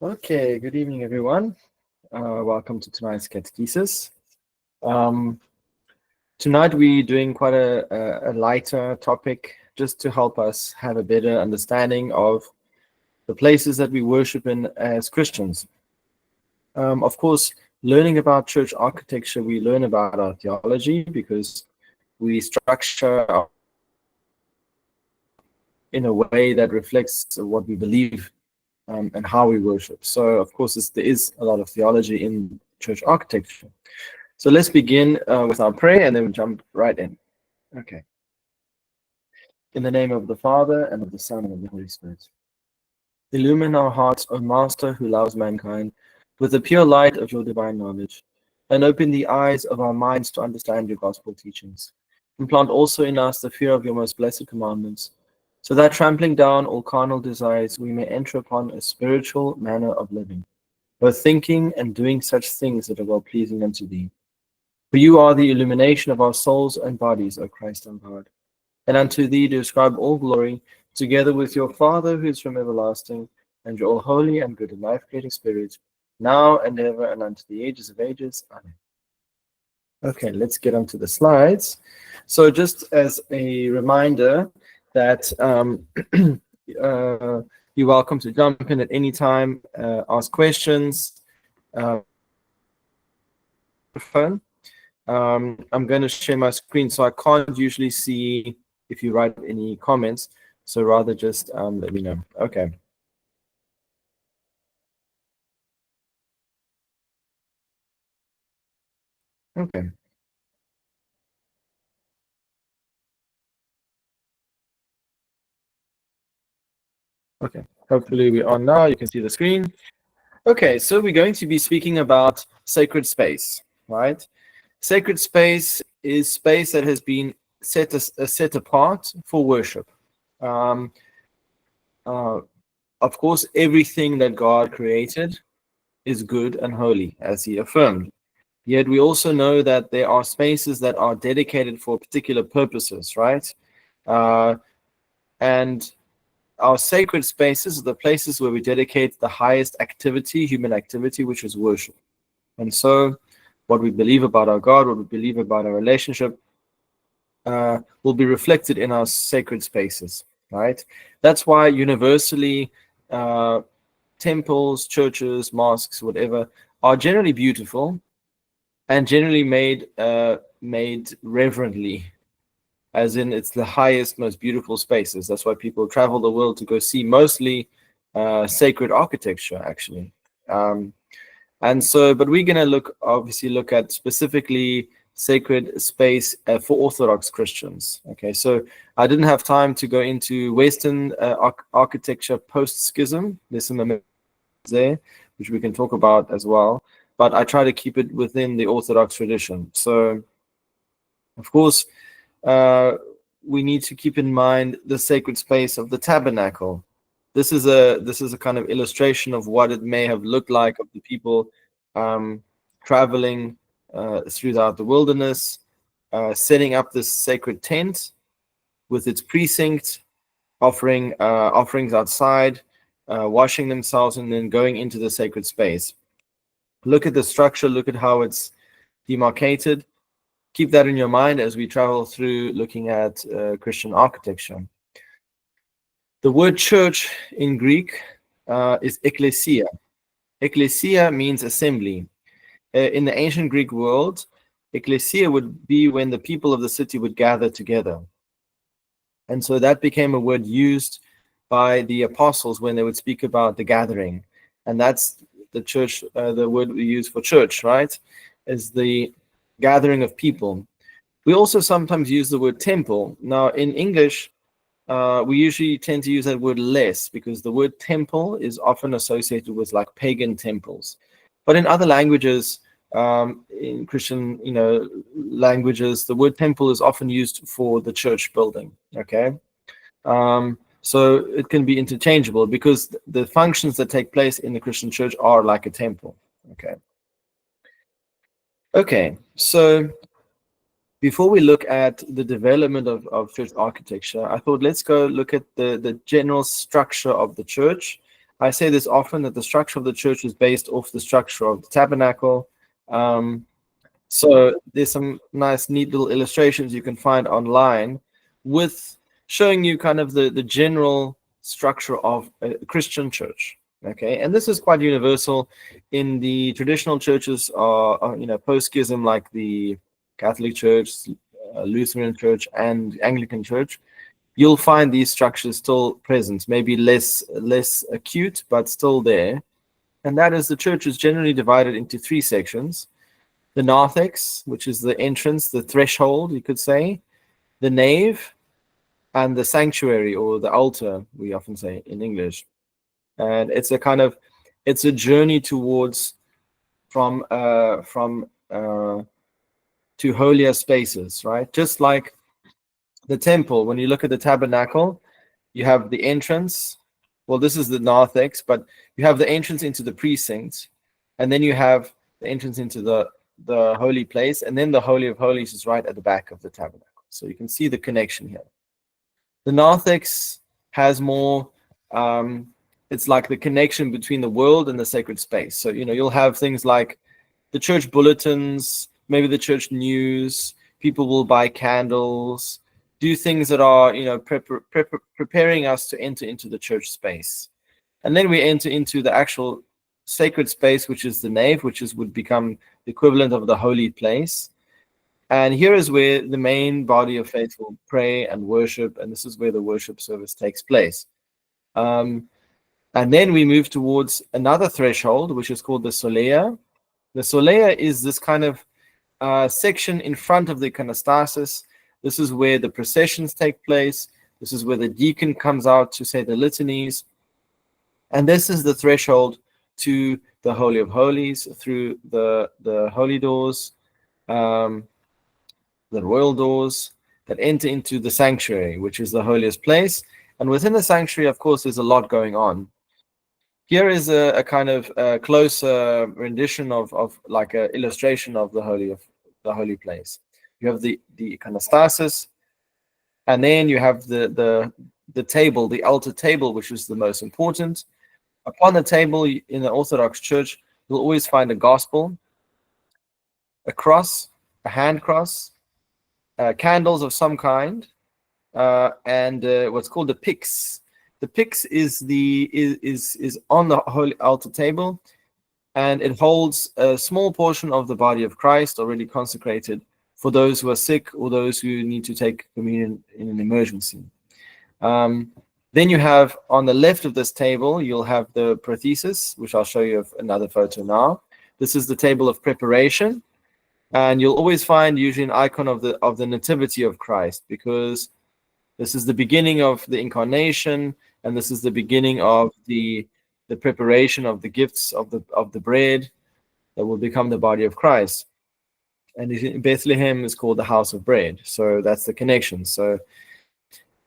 Okay, good evening, everyone. Welcome to tonight's catechesis. Um, Tonight we're doing quite a lighter topic just to help us have a better understanding of the places that we worship in as Christians. Of course, learning about church architecture, we learn about our theology because we structure in a way that reflects what we believe and how we worship. So, of course, there is a lot of theology in church architecture. So let's begin with our prayer and then we'll jump right in. Okay. In the name of the Father and of the Son and of the Holy Spirit. Illumine our hearts, O Master who loves mankind, with the pure light of your divine knowledge, and open the eyes of our minds to understand your gospel teachings. Implant also in us the fear of your most blessed commandments, so that trampling down all carnal desires, we may enter upon a spiritual manner of living, both thinking and doing such things that are well pleasing unto thee. For you are the illumination of our souls and bodies, O Christ our God. And unto thee do ascribe all glory, together with your Father who is from everlasting, and your all holy and good and life-creating Spirit, now and ever and unto the ages of ages. Amen. Okay, let's get on to the slides. So just as a reminder that you're welcome to jump in at any time, ask questions. Phone. I'm going to share my screen, so I can't usually see if you write any comments. So rather just let me know. Okay. Okay. Okay. Hopefully we're on now. You can see the screen. Okay, so we're going to be speaking about sacred space, right? Sacred space is space that has been set apart for worship. Um, of course, everything that God created is good and holy, as he affirmed. Yet we also know that there are spaces that are dedicated for particular purposes, right? Uh, and our sacred spaces are the places where we dedicate the highest activity, human activity, which is worship. And so what we believe about our God, what we believe about our relationship, will be reflected in our sacred spaces, right? That's why universally, temples, churches, mosques, whatever, are generally beautiful and generally made reverently, as in it's the highest, most beautiful spaces. That's why people travel the world to go see mostly sacred architecture, actually. And so, but we're going to obviously look at specifically sacred space for Orthodox Christians. Okay, so I didn't have time to go into Western architecture post-schism. There's some amendments there, which we can talk about as well. But I try to keep it within the Orthodox tradition. So, of course, we need to keep in mind the sacred space of the tabernacle. This is a kind of illustration of what it may have looked like of the people traveling throughout the wilderness, setting up this sacred tent with its precinct, offering offerings outside, washing themselves, and then going into the sacred space. Look at the structure, look at how it's demarcated. Keep that in your mind as we travel through looking at Christian architecture. The word church in Greek is ekklesia. Ekklesia means assembly. In the ancient Greek world, ekklesia would be when the people of the city would gather together. And so that became a word used by the apostles when they would speak about the gathering. And that's the church, the word we use for church, right? Is the gathering of people. We also sometimes use the word temple. Now, in English, we usually tend to use that word less because the word temple is often associated with like pagan temples. But in other languages, in Christian, languages, the word temple is often used for the church building. Okay, so it can be interchangeable because the functions that take place in the Christian church are like a temple. Okay, so before we look at the development of church architecture, I thought let's go look at the general structure of the church I say this often, that the structure of the church is based off the structure of the tabernacle. So there's some nice, neat little illustrations you can find online with showing you kind of the general structure of a Christian church. Okay, and this is quite universal in the traditional churches, post-schism, like the Catholic Church, Lutheran Church, and Anglican Church. You'll find these structures still present, maybe less acute, but still there. And that is, the church is generally divided into three sections: the narthex, which is the entrance, the threshold, you could say; the nave; and the sanctuary, or the altar, we often say in English. And it's a journey towards from to holier spaces, right? Just like the temple, when you look at the tabernacle, you have the entrance. Well, this is the narthex, but you have the entrance into the precinct, and then you have the entrance into the holy place, and then the Holy of Holies is right at the back of the tabernacle. So you can see the connection here. The narthex has more, it's like the connection between the world and the sacred space. So, you'll have things like the church bulletins, maybe the church news. People will buy candles, do things that are, preparing us to enter into the church space. And then we enter into the actual sacred space, which is the nave, which would become the equivalent of the holy place. And here is where the main body of faith will pray and worship, and this is where the worship service takes place. And then we move towards another threshold, which is called the solea. The solea is this kind of section in front of the iconostasis. This is where the processions take place. This is where the deacon comes out to say the litanies. And this is the threshold to the Holy of Holies, through the holy doors, the royal doors that enter into the sanctuary, which is the holiest place. And within the sanctuary, of course, there's a lot going on. Here is a kind of closer rendition of like an illustration of the holy place. You have the iconostasis, and then you have the table, the altar table, which is the most important. Upon the table in the Orthodox Church, you'll always find a gospel, a cross, a hand cross, candles of some kind, and what's called the pyx. The pyx is on the holy altar table, and it holds a small portion of the body of Christ already consecrated for those who are sick or those who need to take communion in an emergency. Then you have, on the left of this table, you'll have the prothesis, which I'll show you another photo now. This is the table of preparation. And you'll always find usually an icon of the nativity of Christ, because this is the beginning of the incarnation, and this is the beginning of the preparation of the gifts of the bread that will become the body of Christ. And Bethlehem is called the house of bread, so that's the connection. So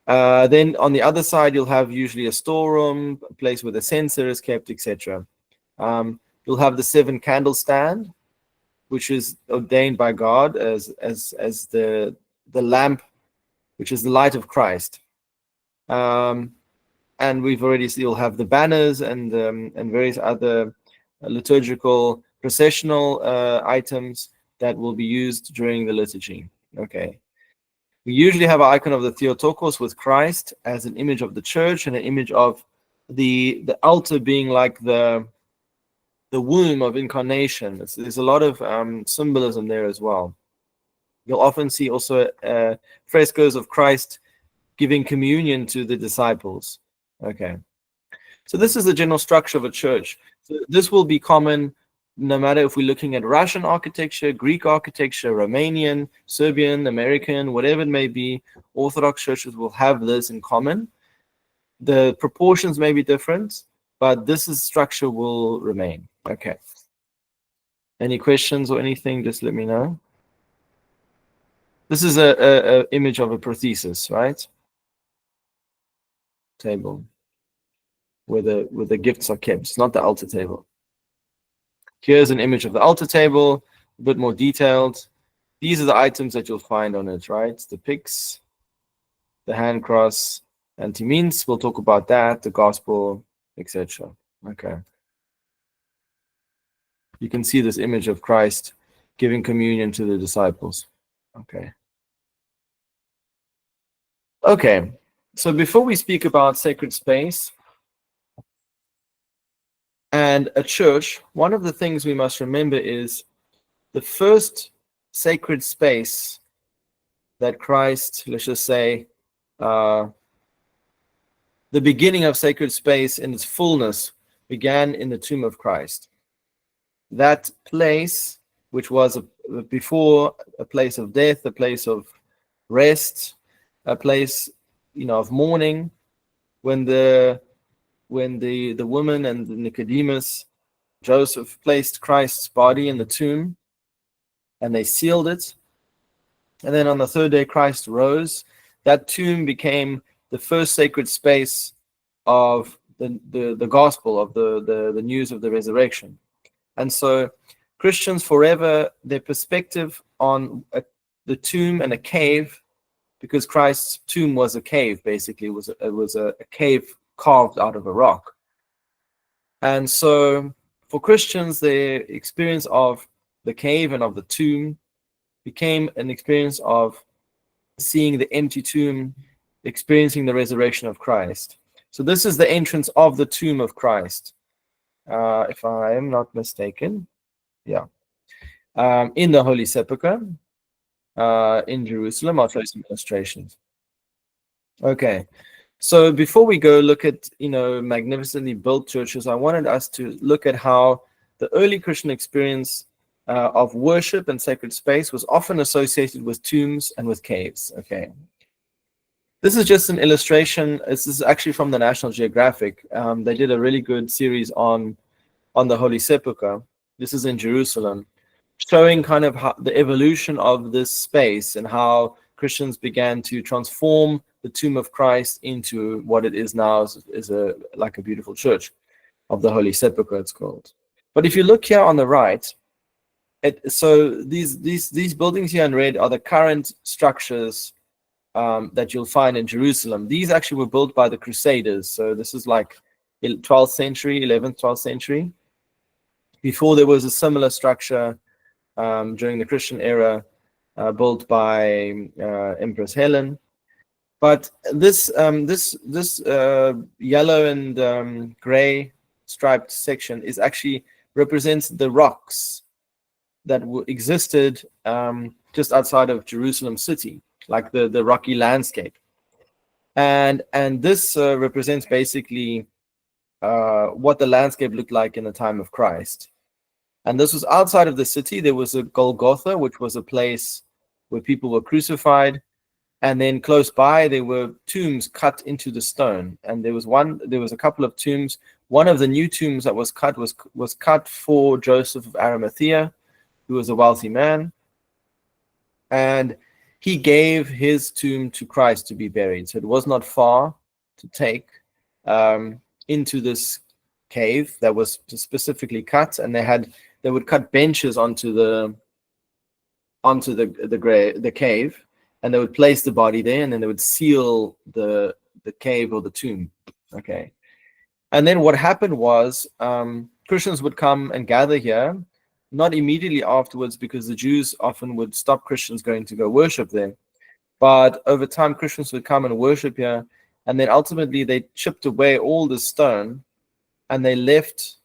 then on the other side, you'll have usually a storeroom, a place where the censer is kept, etc. You'll have the 7 candle stand, which is ordained by God as the lamp, which is the light of Christ. And we've already seen, you'll have the banners and various other liturgical processional items that will be used during the liturgy. Okay. We usually have an icon of the Theotokos with Christ as an image of the church, and an image of the altar being like the womb of incarnation. There's a lot of symbolism there as well. You'll often see also frescoes of Christ giving communion to the disciples. Okay, so this is the general structure of a church. So this will be common no matter if we're looking at Russian architecture, Greek architecture, Romanian, Serbian, American, whatever it may be. Orthodox churches will have this in common. The proportions may be different, but this structure will remain. Okay. Any questions or anything, just let me know. This is a image of a prothesis, right? Table where the gifts are kept. It's not the altar table. Here's an image of the altar table, a bit more detailed. These are the items that you'll find on it, right? The pyx, the hand cross, antimins, we'll talk about that, the gospel, etc. Okay. You can see this image of Christ giving communion to the disciples. Okay. Okay. So before we speak about sacred space and a church, one of the things we must remember is the first sacred space that Christ, let's just say, the beginning of sacred space in its fullness began in the tomb of Christ. That place, which was before a place of death, a place of rest, a place, of mourning, when the woman and Nicodemus, Joseph placed Christ's body in the tomb and they sealed it. And then on the third day, Christ rose. That tomb became the first sacred space of the gospel, of the news of the resurrection. And so Christians forever, their perspective on the tomb and a cave, because Christ's tomb was a cave, basically, it was a cave carved out of a rock. And so for Christians, their experience of the cave and of the tomb became an experience of seeing the empty tomb, experiencing the resurrection of Christ. So this is the entrance of the tomb of Christ, if I am not mistaken. Yeah. In the Holy Sepulchre, in Jerusalem. I'll show you some illustrations. Okay. So before we go look at, magnificently built churches, I wanted us to look at how the early Christian experience of worship and sacred space was often associated with tombs and with caves. Okay. This is just an illustration. This is actually from the National Geographic. They did a really good series on the Holy Sepulchre. This is in Jerusalem, showing kind of how the evolution of this space and how Christians began to transform the tomb of Christ into what it is now, is like a beautiful church of the Holy Sepulchre, it's called. But if you look here on the right, so these buildings here in red are the current structures that you'll find in Jerusalem. These actually were built by the Crusaders. So this is like 12th century, 11th, 12th century. Before there was a similar structure during the Christian era, built by Empress Helen. But this yellow and gray striped section is actually represents the rocks that existed just outside of Jerusalem city, like the rocky landscape. And this represents basically what the landscape looked like in the time of Christ. And this was outside of the city. There was a Golgotha, which was a place where people were crucified. And then close by, there were tombs cut into the stone. And there was a couple of tombs. One of the new tombs that was cut was cut for Joseph of Arimathea, who was a wealthy man. And he gave his tomb to Christ to be buried. So it was not far to take into this cave that was specifically cut. And they would cut benches onto the cave, and they would place the body there, and then they would seal the cave or the tomb. Okay. And then what happened was Christians would come and gather here, not immediately afterwards, because the Jews often would stop Christians going to go worship there. But over time, Christians would come and worship here, and then ultimately they chipped away all the stone, and they left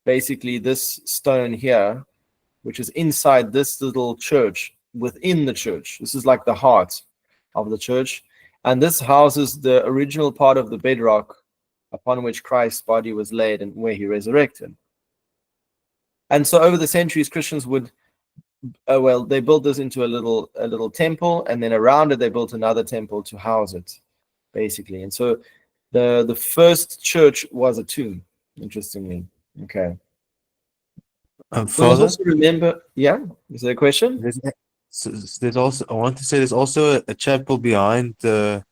basically this stone here, which is inside this little church, within the church. This is like the heart of the church. And this houses the original part of the bedrock upon which Christ's body was laid and where he resurrected. And so over the centuries, Christians would, they built this into a little temple, and then around it, they built another temple to house it, basically. And so the first church was a tomb, interestingly. Okay. So let's Father, also remember, is there a question? there's also, I want to say there's also a chapel behind a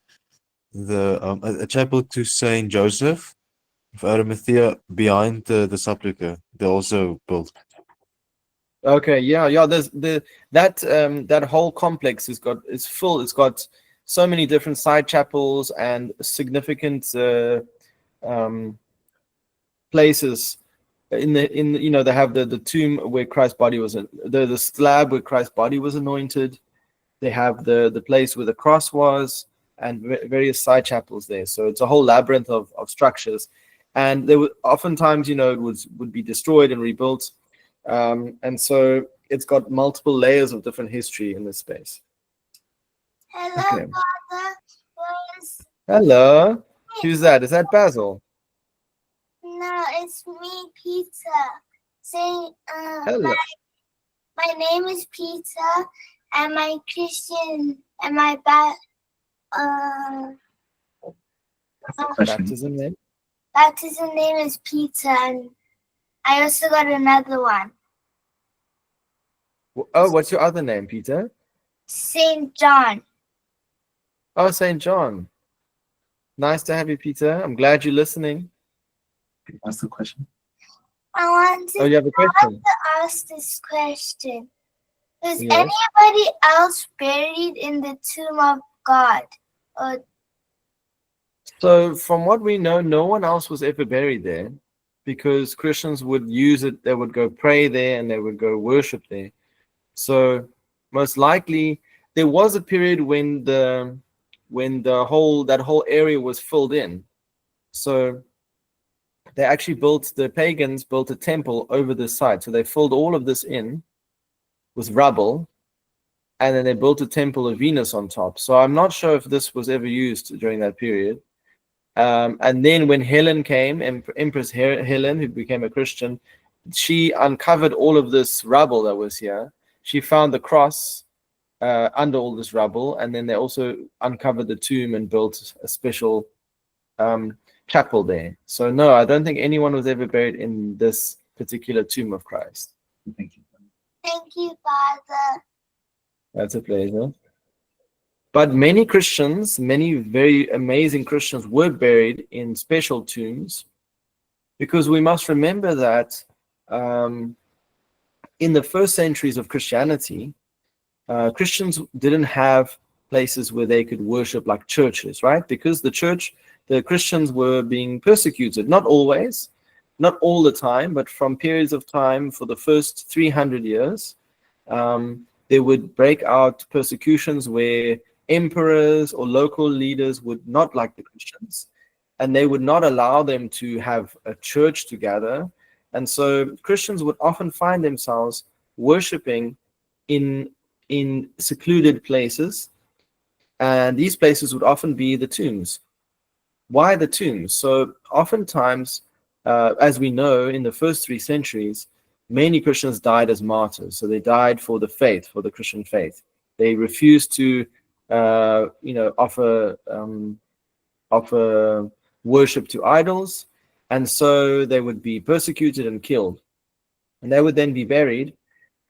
chapel to Saint Joseph of Arimathea behind the Sepulchre. They also built. Okay, yeah. There's that whole complex is full. It's got so many different side chapels and significant places they have the tomb where Christ's body was the slab where Christ's body was anointed. They have the place where the cross was, and various side chapels there. So it's a whole labyrinth of structures, and there were oftentimes it would be destroyed and rebuilt, and so it's got multiple layers of different history in this space. Hello, Okay. Father. Hello. Who's that? Is that Basil? No, it's me, Peter. Saying, Hello. my name is Peter, and my Christian and my Baptism name? baptism name is Peter, and I also got another one, Oh, what's your other name, Peter? Saint John. Oh, Saint John. Nice to have you, Peter. I'm glad you're listening. Ask the question. I want Oh, you have a question? to ask this question. Is Yes. anybody else buried in the tomb of God? Or So from what we know, no one else was ever buried there, because Christians would use it. They would go pray there and they would go worship there. So most likely there was a period when that whole area was filled in. So the pagans built a temple over this site. So they filled all of this in with rubble, and then they built a temple of Venus on top. So I'm not sure if this was ever used during that period. And then when Helen came, Empress Helen, who became a Christian, she uncovered all of this rubble that was here. She found the cross under all this rubble, and then they also uncovered the tomb and built a special chapel there. So no, I don't think anyone was ever buried in this particular tomb of Christ. Thank you. thank you, Father. That's a pleasure. But many Christians, many very amazing Christians, were buried in special tombs, because we must remember that in the first centuries of Christianity, Christians didn't have places where they could worship like churches, right? Because the Christians were being persecuted, not always, not all the time, but from periods of time for the first 300 years, there would break out persecutions where emperors or local leaders would not like the Christians, and they would not allow them to have a church together. And so Christians would often find themselves worshiping in secluded places, and these places would often be the tombs. Why the tombs? So oftentimes, as we know, in the first 3 centuries, many Christians died as martyrs. So they died for the faith, for the Christian faith. They refused to offer worship to idols, and so they would be persecuted and killed, and they would then be buried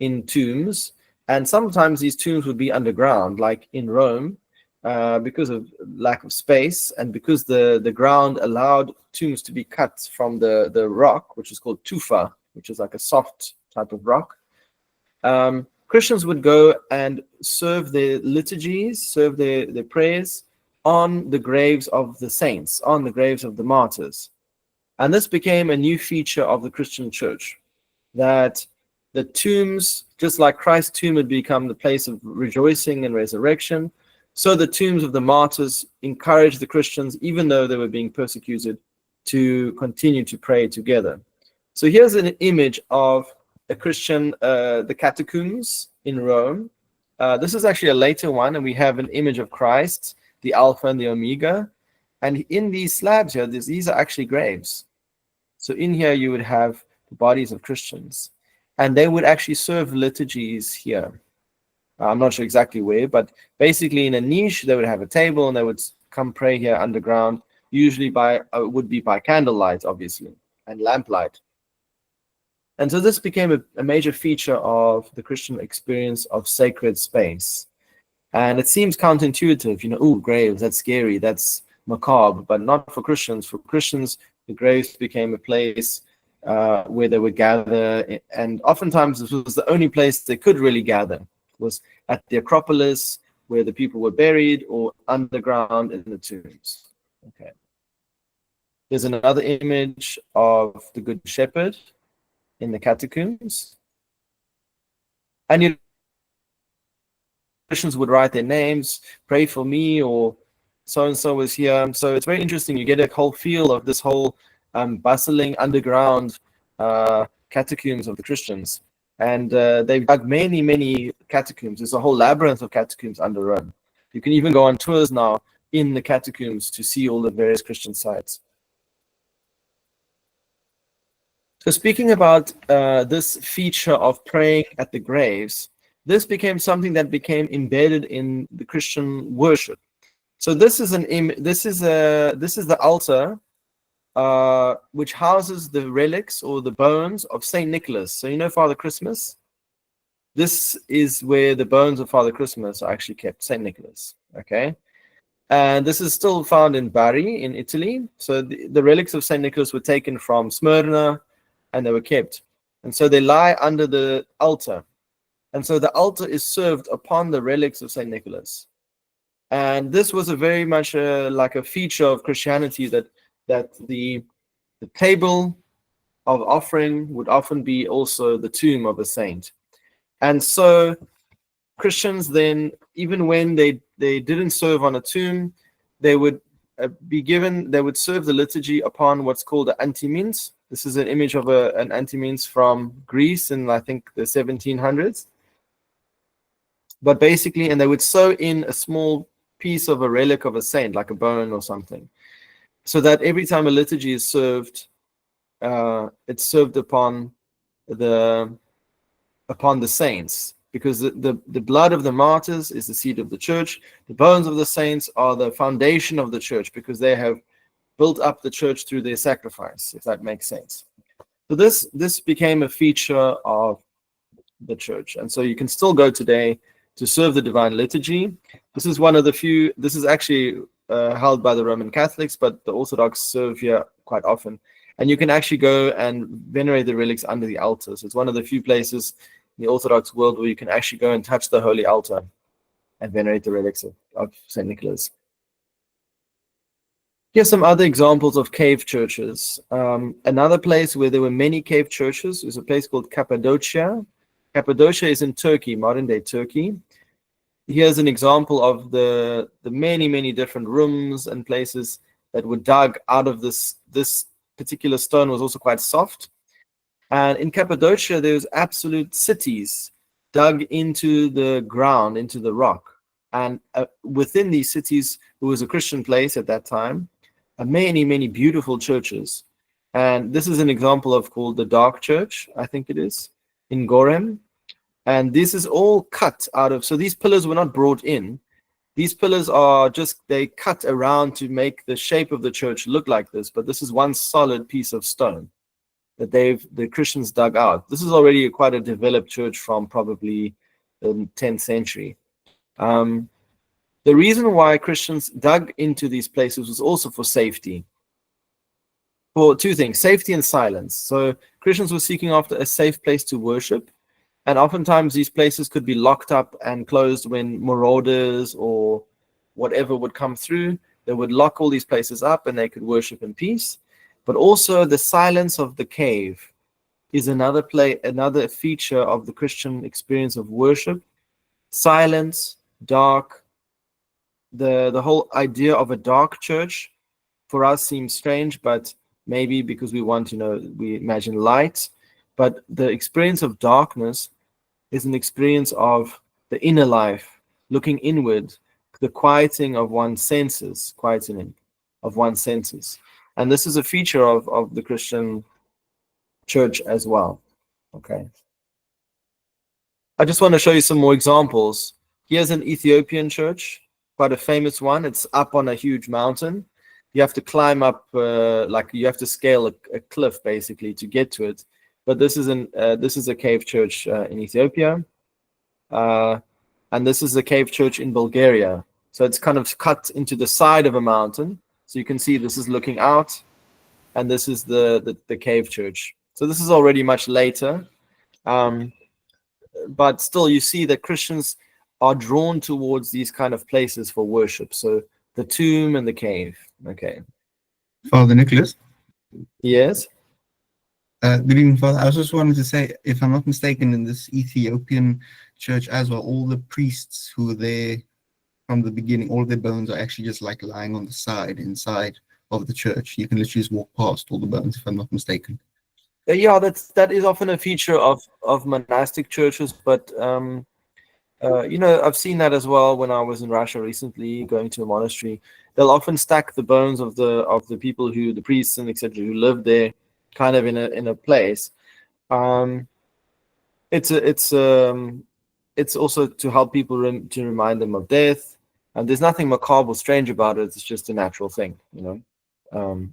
in tombs. And sometimes these tombs would be underground, like in Rome, because of lack of space, and because the ground allowed tombs to be cut from the rock, which is called tufa, which is like a soft type of rock. Christians would go and serve their liturgies, serve their prayers on the graves of the saints, on the graves of the martyrs. And this became a new feature of the Christian church, that the tombs, just like Christ's tomb had become the place of rejoicing and resurrection, so the tombs of the martyrs encouraged the Christians, even though they were being persecuted, to continue to pray together. So here's an image of a Christian, the catacombs in Rome. This is actually a later one, and we have an image of Christ, the Alpha and the Omega. And in these slabs here, these are actually graves. So in here you would have the bodies of Christians, and they would actually serve liturgies here. I'm not sure exactly where, but basically in a niche, they would have a table and they would come pray here underground, usually would be by candlelight, obviously, and lamplight. And so this became a major feature of the Christian experience of sacred space. And it seems counterintuitive, ooh, graves, that's scary, that's macabre, but not for Christians. For Christians, the graves became a place where they would gather, and oftentimes this was the only place they could really gather, was at the Acropolis, where the people were buried, or underground in the tombs. Okay. There's another image of the Good Shepherd in the catacombs. And you Christians would write their names, pray for me, or so and so was here. So it's very interesting. You get a whole feel of this whole bustling underground catacombs of the Christians. And they've dug many, many catacombs. There's a whole labyrinth of catacombs under Rome. You can even go on tours now in the catacombs to see all the various Christian sites. So speaking about this feature of praying at the graves, this became something that became embedded in the Christian worship. So this is the altar which houses the relics or the bones of Saint Nicholas. So you know Father Christmas? This is where the bones of Father Christmas are actually kept, Saint Nicholas. Okay, and this is still found in Bari in Italy. So the relics of Saint Nicholas were taken from Smyrna, and they were kept, and so they lie under the altar. And so the altar is served upon the relics of Saint Nicholas. And this was a very much like a feature of Christianity, that the table of offering would often be also the tomb of a saint. And so Christians then, even when they didn't serve on a tomb, they would they would serve the liturgy upon what's called an antimins. This is an image of an antimins from Greece in, I think, the 1700s. But basically, and they would sew in a small piece of a relic of a saint, like a bone or something, so that every time a liturgy is served, it's served upon the saints, because the blood of the martyrs is the seed of the church. The bones of the saints are the foundation of the church, because they have built up the church through their sacrifice, if that makes sense. So this became a feature of the church, and so you can still go today to serve the divine liturgy. This is one of the few. This is actually held by the Roman Catholics, but the Orthodox serve here quite often. And you can actually go and venerate the relics under the altar. So it's one of the few places in the Orthodox world where you can actually go and touch the holy altar and venerate the relics of St. Nicholas. Here's some other examples of cave churches. Another place where there were many cave churches is a place called Cappadocia. Cappadocia is in Turkey, modern-day Turkey. Here's an example of the many, many different rooms and places that were dug out of this particular stone. Was also quite soft. And in Cappadocia, there's absolute cities dug into the ground, into the rock. And within these cities, it was a Christian place at that time, many, many beautiful churches. And this is an example called the Dark Church, I think it is, in Gorem. And this is all cut out of, so these pillars were not brought in. These pillars are they cut around to make the shape of the church look like this, but this is one solid piece of stone that the Christians dug out. This is already quite a developed church from probably the 10th century. The reason why Christians dug into these places was also for safety. For two things, safety and silence. So Christians were seeking after a safe place to worship. And oftentimes these places could be locked up and closed when marauders or whatever would come through. They would lock all these places up and they could worship in peace. But also the silence of the cave is another feature of the Christian experience of worship. Silence, dark. The whole idea of a dark church for us seems strange, but maybe because we imagine light. But the experience of darkness is an experience of the inner life, looking inward, the quieting of one's senses, And this is a feature of the Christian church as well. Okay. I just want to show you some more examples. Here's an Ethiopian church, quite a famous one. It's up on a huge mountain. You have to climb up, you have to scale a cliff basically to get to it. But this is a cave church in Ethiopia. And this is the cave church in Bulgaria. So it's kind of cut into the side of a mountain. So you can see this is looking out, and this is the cave church. So this is already much later. But still, you see that Christians are drawn towards these kind of places for worship. So the tomb and the cave. Okay. Father Nicholas. Yes. Good evening, Father. I was just wanted to say, if I'm not mistaken, in this Ethiopian church as well, all the priests who were there from the beginning, all their bones are actually just like lying on the side inside of the church. You can literally just walk past all the bones, if I'm not mistaken. Yeah, that is often a feature of monastic churches, but I've seen that as well when I was in Russia recently, going to a monastery. They'll often stack the bones of the people the priests and etc. who lived there, kind of in a place. Um, it's also to help people to remind them of death, and there's nothing macabre or strange about it. It's just a natural thing,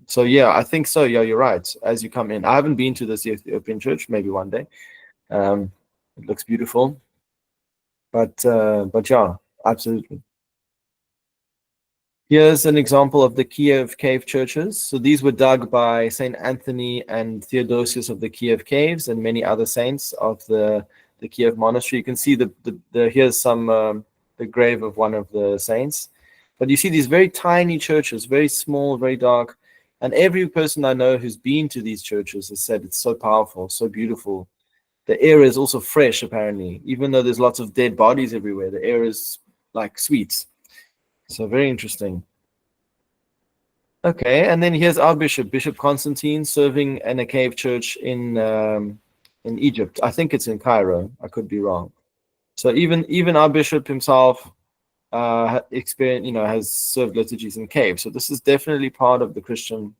So yeah, I think so. Yeah, you're right. As you come in, I haven't been to this Ethiopian church. Maybe one day. It looks beautiful, but yeah, absolutely. Here's an example of the Kiev cave churches. So these were dug by Saint Anthony and Theodosius of the Kiev caves and many other saints of the Kiev monastery. You can see here's some the grave of one of the saints. But you see these very tiny churches, very small, very dark. And every person I know who's been to these churches has said it's so powerful, so beautiful. The air is also fresh, apparently. Even though there's lots of dead bodies everywhere, the air is like sweet. So very interesting. Okay, and then here's our bishop, Bishop Constantine, serving in a cave church in Egypt. I think it's in Cairo. I could be wrong. So even our bishop himself has served liturgies in caves. So this is definitely part of the Christian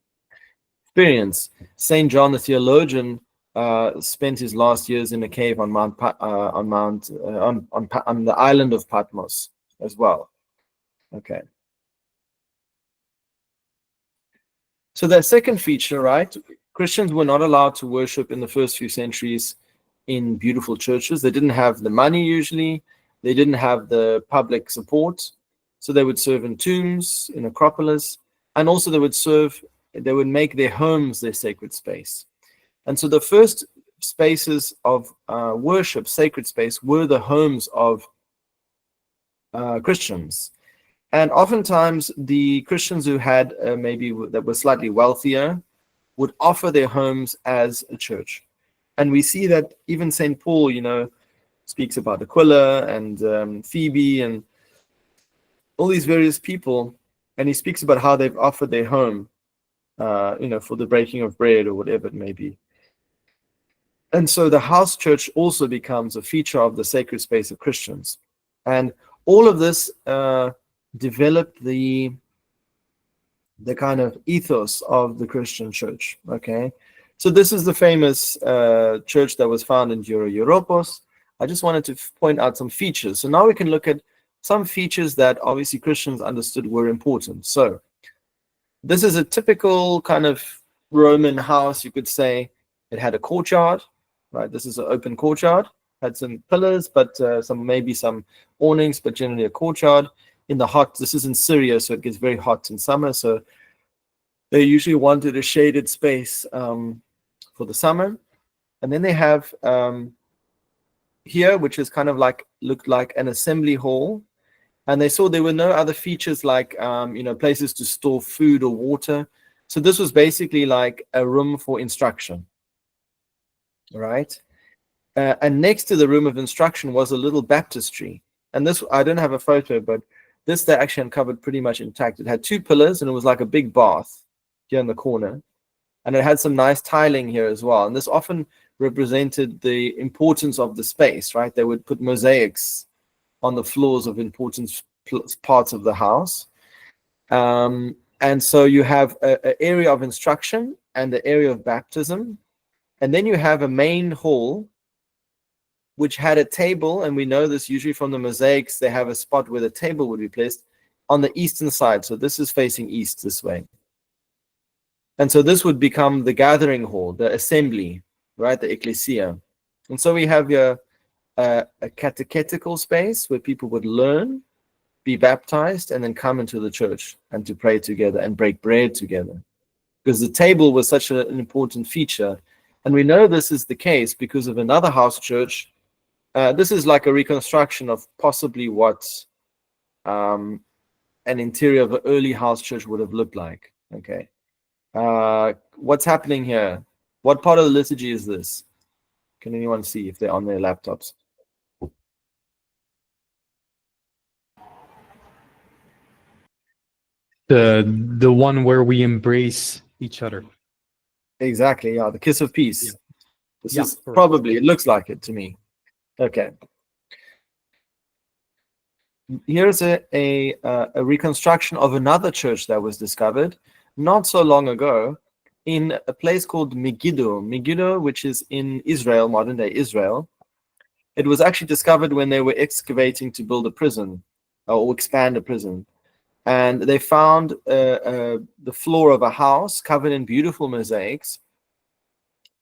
experience. Saint John the theologian spent his last years in a cave on the island of Patmos as well. Okay. So that second feature, right? Christians were not allowed to worship in the first few centuries in beautiful churches. They didn't have the money usually. They didn't have the public support. So they would serve in tombs, in Acropolis, and also they would make their homes their sacred space. And so the first spaces of worship, sacred space, were the homes of Christians. And oftentimes the Christians who had maybe that were slightly wealthier would offer their homes as a church. And we see that even St. Paul, speaks about Aquila and Phoebe and all these various people. And he speaks about how they've offered their home, for the breaking of bread or whatever it may be. And so the house church also becomes a feature of the sacred space of Christians. And all of this developed the kind of ethos of the Christian church. Okay, so this is the famous church that was found in Europos. I just wanted to point out some features. So now we can look at some features that obviously Christians understood were important. So this is a typical kind of Roman house, you could say. It had a courtyard, right? This is an open courtyard. Had some pillars, but maybe some awnings, but generally a courtyard. This is in Syria, so it gets very hot in summer. So they usually wanted a shaded space for the summer. And then they have here, which is kind of looked like an assembly hall. And they saw there were no other features like, places to store food or water. So this was basically like a room for instruction, right? And next to the room of instruction was a little baptistry. And this, I don't have a photo, but this they actually uncovered pretty much intact. It had two pillars and it was like a big bath here in the corner. And it had some nice tiling here as well. And this often represented the importance of the space, right? They would put mosaics on the floors of important parts of the house. And so you have an area of instruction and the area of baptism. And then you have a main hall which had a table, and we know this usually from the mosaics, they have a spot where the table would be placed on the eastern side. So this is facing east this way. And so this would become the gathering hall, the assembly, right, the ecclesia. And so we have here a catechetical space where people would learn, be baptized, and then come into the church and to pray together and break bread together. Because the table was such an important feature. And we know this is the case because of another house church. This is like a reconstruction of possibly what an interior of an early house church would have looked like. Okay, What's happening here? What part of the liturgy is this? Can anyone see if they're on their laptops? The one where we embrace each other. Exactly, yeah, the kiss of peace. Yeah. This Yeah, is correct. probably, it looks like it to me. Okay. Here's a reconstruction of another church that was discovered not so long ago in a place called Megiddo. Megiddo, which is in Israel, modern day Israel. It was actually discovered when they were excavating to build a prison or expand a prison. And they found the floor of a house covered in beautiful mosaics.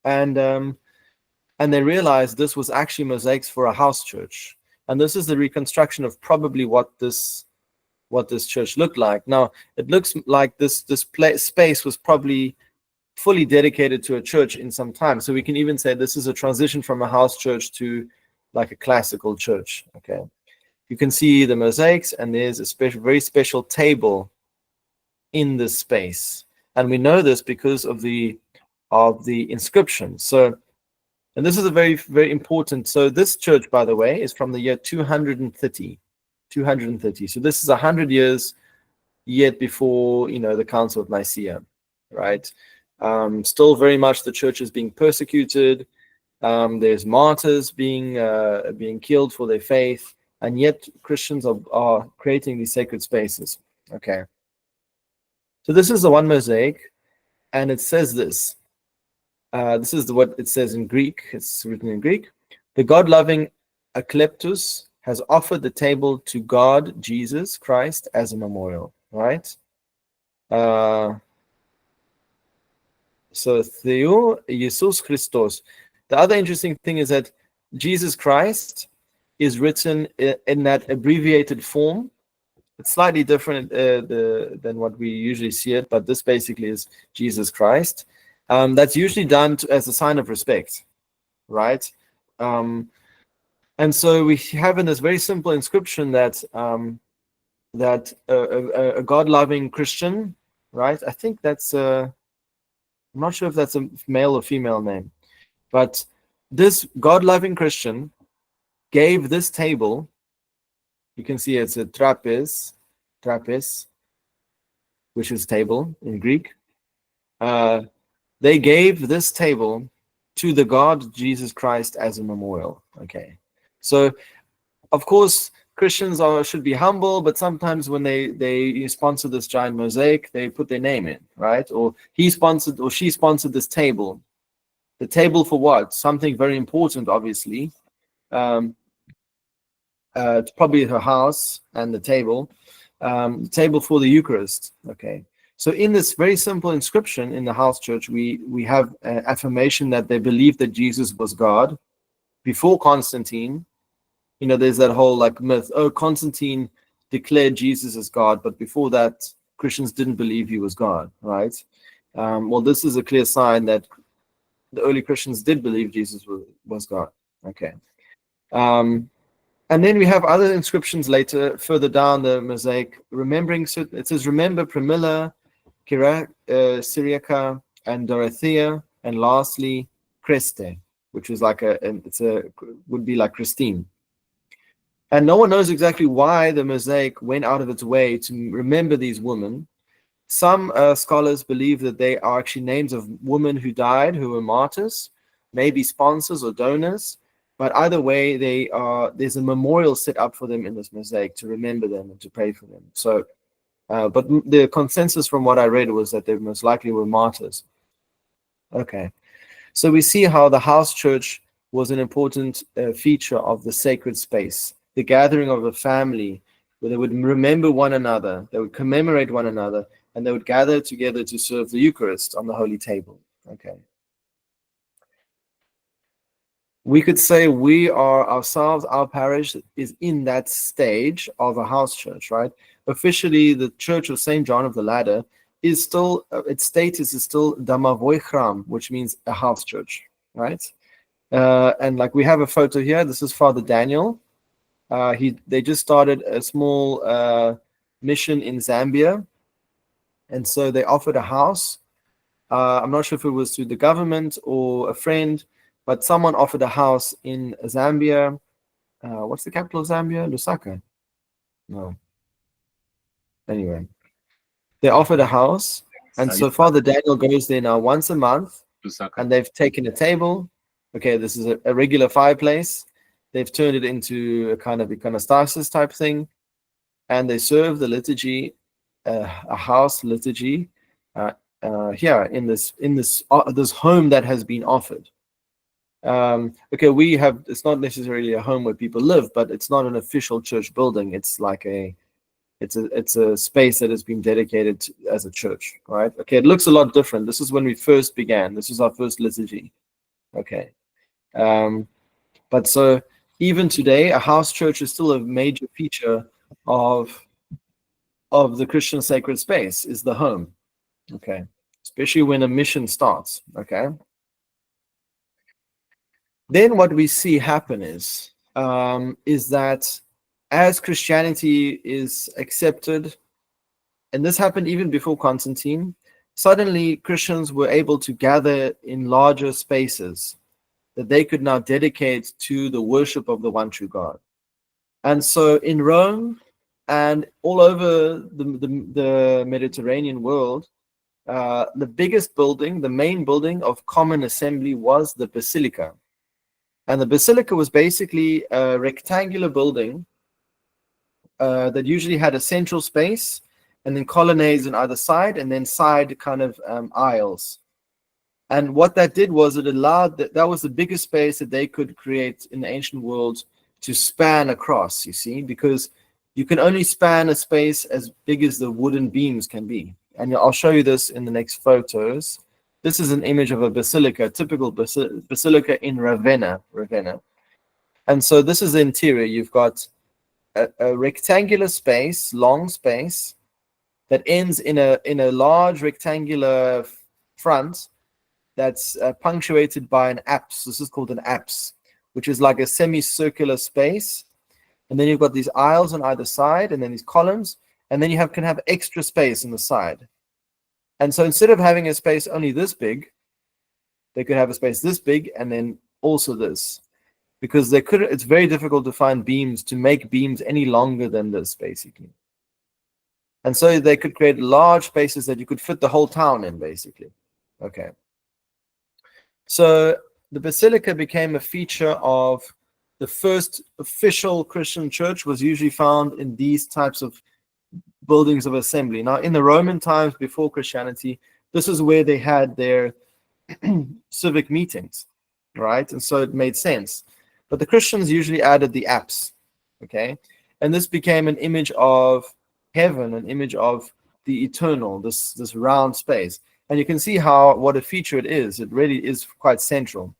And they realized this was actually mosaics for a house church. And this is the reconstruction of probably what this church looked like. Now, it looks like this space was probably fully dedicated to a church in some time. So we can even say this is a transition from a house church to like a classical church. Okay. You can see the mosaics, and there's a very special table in this space. And we know this because of the inscription. So, and this is a very, very important. So this church, by the way, is from the year 230. 230. So this is 100 years yet before, the Council of Nicaea, right? Still very much the church is being persecuted. There's martyrs being killed for their faith, and yet Christians are creating these sacred spaces. Okay. So this is the one mosaic, and it says this. This is what it says in Greek. It's written in Greek. The God-loving Akleptus has offered the table to God, Jesus Christ, as a memorial, right? So Theo Jesus Christos. The other interesting thing is that Jesus Christ is written in that abbreviated form. It's slightly different than what we usually see it, but this basically is Jesus Christ. That's usually done as a sign of respect, right? And so we have in this very simple inscription that a God-loving Christian, right? I think that's I'm not sure if that's a male or female name, but this God-loving Christian gave this table. You can see it's a trapez, which is table in Greek. They gave this table to the God Jesus Christ as a memorial. Okay, so of course Christians should be humble, but sometimes when they sponsor this giant mosaic, they put their name in, right? Or he sponsored or she sponsored this table. The table for what? Something very important, obviously. It's probably her house and the table for the Eucharist. Okay. So in this very simple inscription in the house church, we have affirmation that they believed that Jesus was God. Before Constantine, there's that whole like myth, oh, Constantine declared Jesus as God, but before that, Christians didn't believe he was God, right? Well, this is a clear sign that the early Christians did believe Jesus was God. Okay. And then we have other inscriptions later, further down the mosaic, remembering, it says, remember Pramila, Syriaca, and Dorothea, and lastly, Creste, which is like would be like Christine. And no one knows exactly why the mosaic went out of its way to remember these women. Some scholars believe that they are actually names of women who died, who were martyrs, maybe sponsors or donors. But either way, there's a memorial set up for them in this mosaic to remember them and to pray for them. So, but the consensus from what I read was that they most likely were martyrs. Okay, so we see how the house church was an important feature of the sacred space, the gathering of a family where they would remember one another, they would commemorate one another, and they would gather together to serve the Eucharist on the holy table. Okay. We could say we are ourselves, our parish is in that stage of a house church, right? Officially, the Church of St. John of the Ladder is still, its status is still Damavoy Chram, which means a house church, right? And like we have a photo here, this is Father Daniel. They just started a small mission in Zambia. And so they offered a house I'm not sure if it was through the government or a friend, but someone offered a house in Zambia. What's the capital of Zambia? Lusaka? No. Anyway, they offered a house, and so Father Daniel goes there now once a month, and they've taken a table. Okay, this is a regular fireplace. They've turned it into a kind of iconostasis type thing, and they serve the liturgy, a house liturgy, here in this home that has been offered. Okay, we have. It's not necessarily a home where people live, but it's not an official church building. It's like it's a space that has been dedicated as a church, right? Okay, it looks a lot different. This is when we first began. This is our first liturgy. Okay, but so even today, a house church is still a major feature of the Christian sacred space. Is the home. Okay, especially when a mission starts. Okay. Then what we see happen is that as Christianity is accepted, and this happened even before Constantine, suddenly Christians were able to gather in larger spaces that they could now dedicate to the worship of the one true God. And so in Rome and all over the Mediterranean world, the biggest building, the main building of common assembly was the Basilica. And the Basilica was basically a rectangular building that usually had a central space and then colonnades on either side, and then side kind of aisles. And what that did was it allowed that was the biggest space that they could create in the ancient world to span across, you see, because you can only span a space as big as the wooden beams can be. And I'll show you this in the next photos. This is an image of a basilica, a typical basilica in Ravenna. And so this is the interior. You've got a rectangular space, long space, that ends in a large rectangular front that's punctuated by an apse. This is called an apse, which is like a semicircular space. And then you've got these aisles on either side, and then these columns, and then you can have extra space on the side. And so instead of having a space only this big, they could have a space this big and then also this, because it's very difficult to find beams, to make beams any longer than this, basically. And so they could create large spaces that you could fit the whole town in, basically. Okay. So the basilica became a feature of the first official Christian church, was usually found in these types of buildings of assembly. Now, in the Roman times before Christianity, this is where they had their civic meetings, right? And so it made sense. But the Christians usually added the apse, okay? And this became an image of heaven, an image of the eternal, this round space. And you can see what a feature it is. It really is quite central.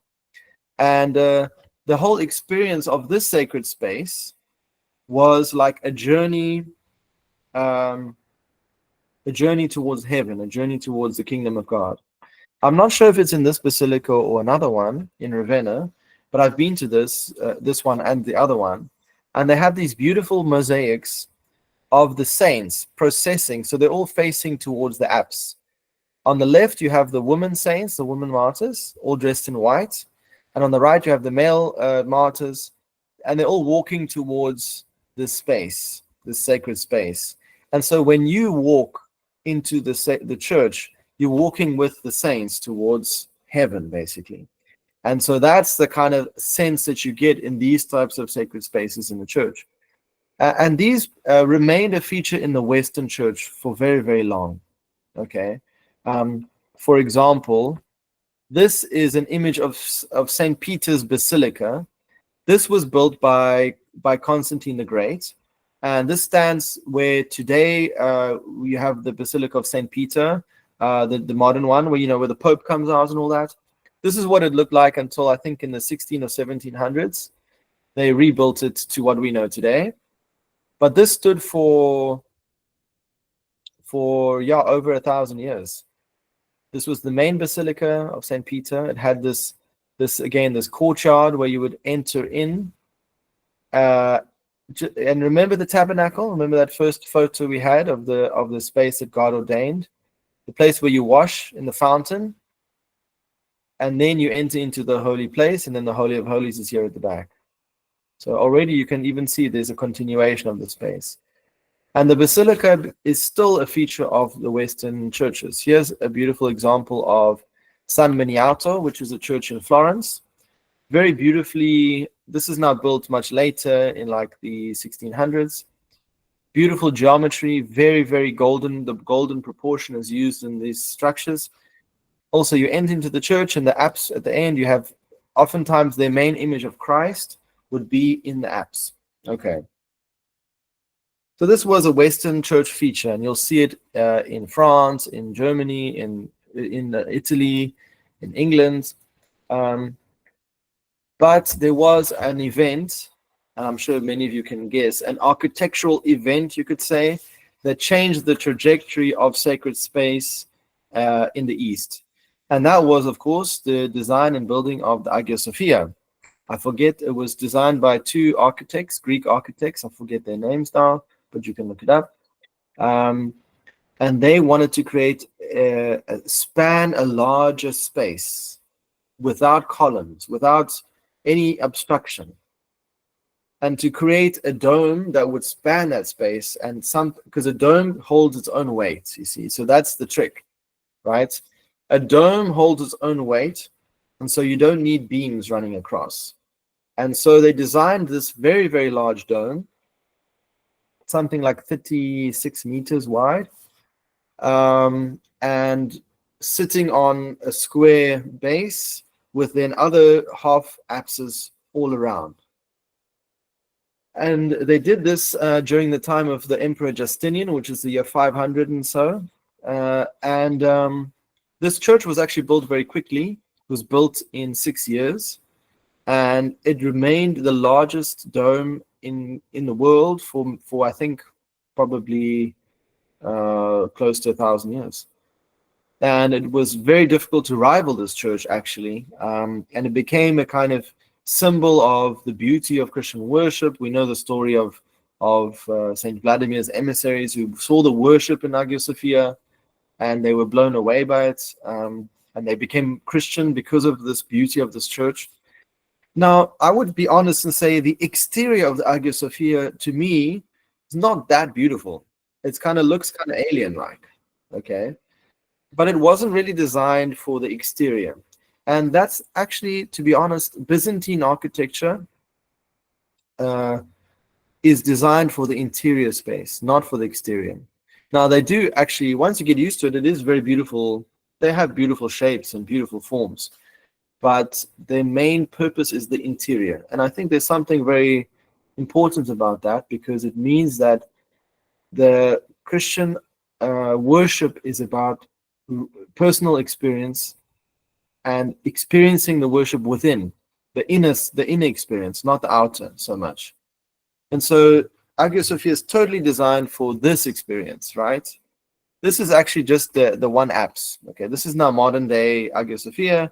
And the whole experience of this sacred space was like a journey towards heaven, a journey towards the kingdom of God. I'm not sure if it's in this basilica or another one in Ravenna, but I've been to this one and the other one, and they have these beautiful mosaics of the saints processing. So they're all facing towards the apse. On the left, you have the women saints, the women martyrs, all dressed in white. And on the right, you have the male martyrs, and they're all walking towards this space, this sacred space. And so when you walk into the church, you're walking with the saints towards heaven, basically. And so that's the kind of sense that you get in these types of sacred spaces in the church. And these remained a feature in the Western church for very, very long. Okay. For example, this is an image of St. Peter's Basilica. This was built by Constantine the Great. And this stands where today we have the Basilica of St. Peter, the modern one, where the Pope comes out and all that. This is what it looked like until I think in the 16 or 1700s. They rebuilt it to what we know today. But this stood for over 1,000 years. This was the main Basilica of St. Peter. It had this courtyard where you would enter in. And remember the tabernacle? Remember that first photo we had of the space that God ordained? the place where you wash in the fountain, and then you enter into the holy place, and then the Holy of Holies is here at the back. So already you can even see there's a continuation of the space. And the basilica is still a feature of the Western churches. Here's a beautiful example of San Miniato, which is a church in Florence. Very beautifully, this is now built much later in like the 1600s. Beautiful geometry, very, very golden. The golden proportion is used in these structures. Also, you enter into the church, and the apse at the end, you have oftentimes their main image of Christ would be in the apse. Okay. So this was a Western church feature, and you'll see it in France, in Germany, in Italy, in England. But there was an event, and I'm sure many of you can guess, an architectural event, you could say, that changed the trajectory of sacred space in the East. And that was, of course, the design and building of the Hagia Sophia. I forget, it was designed by two architects, Greek architects. I forget their names now, but you can look it up. And they wanted to create span a larger space without columns, without any obstruction, and to create a dome that would span that space, and because a dome holds its own weight, you see. So that's the trick, right? A dome holds its own weight, and so you don't need beams running across. And so they designed this very, very large dome, something like 36 meters wide, and sitting on a square base with then other half apses all around. And they did this during the time of the Emperor Justinian, which is the year 500 and so. This church was actually built very quickly. It was built in 6 years, and it remained the largest dome in the world for I think probably close to 1,000 years. And it was very difficult to rival this church, actually. And it became a kind of symbol of the beauty of Christian worship. We know the story of Saint Vladimir's emissaries who saw the worship in Hagia Sophia, and they were blown away by it. And they became Christian because of this beauty of this church. Now, I would be honest and say the exterior of the Hagia Sophia, to me, is not that beautiful. It kind of looks kind of alien-like, okay? But it wasn't really designed for the exterior. And that's actually, to be honest, Byzantine architecture is designed for the interior space, not for the exterior. Now, they do actually, once you get used to it, it is very beautiful. They have beautiful shapes and beautiful forms. But their main purpose is the interior. And I think there's something very important about that, because it means that the Christian worship is about personal experience and experiencing the worship within the inner experience, not the outer so much. And so Hagia Sophia is totally designed for this experience, right? This is actually just the one apse. Okay, this is now modern day Hagia Sophia.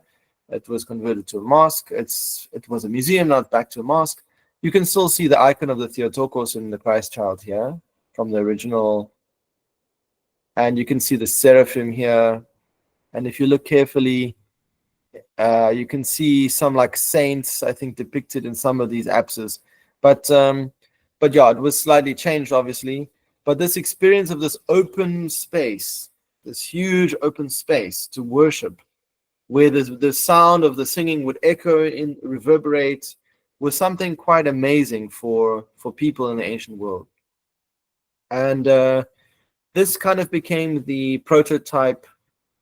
It was converted to a mosque. It was a museum, not back to a mosque. You can still see the icon of the Theotokos and the Christ child here from the original. And you can see the seraphim here. And if you look carefully, you can see some like saints, I think, depicted in some of these apses. But yeah, it was slightly changed, obviously. But this experience of this open space, this huge open space to worship, where the sound of the singing would echo and reverberate, was something quite amazing for people in the ancient world. And this kind of became the prototype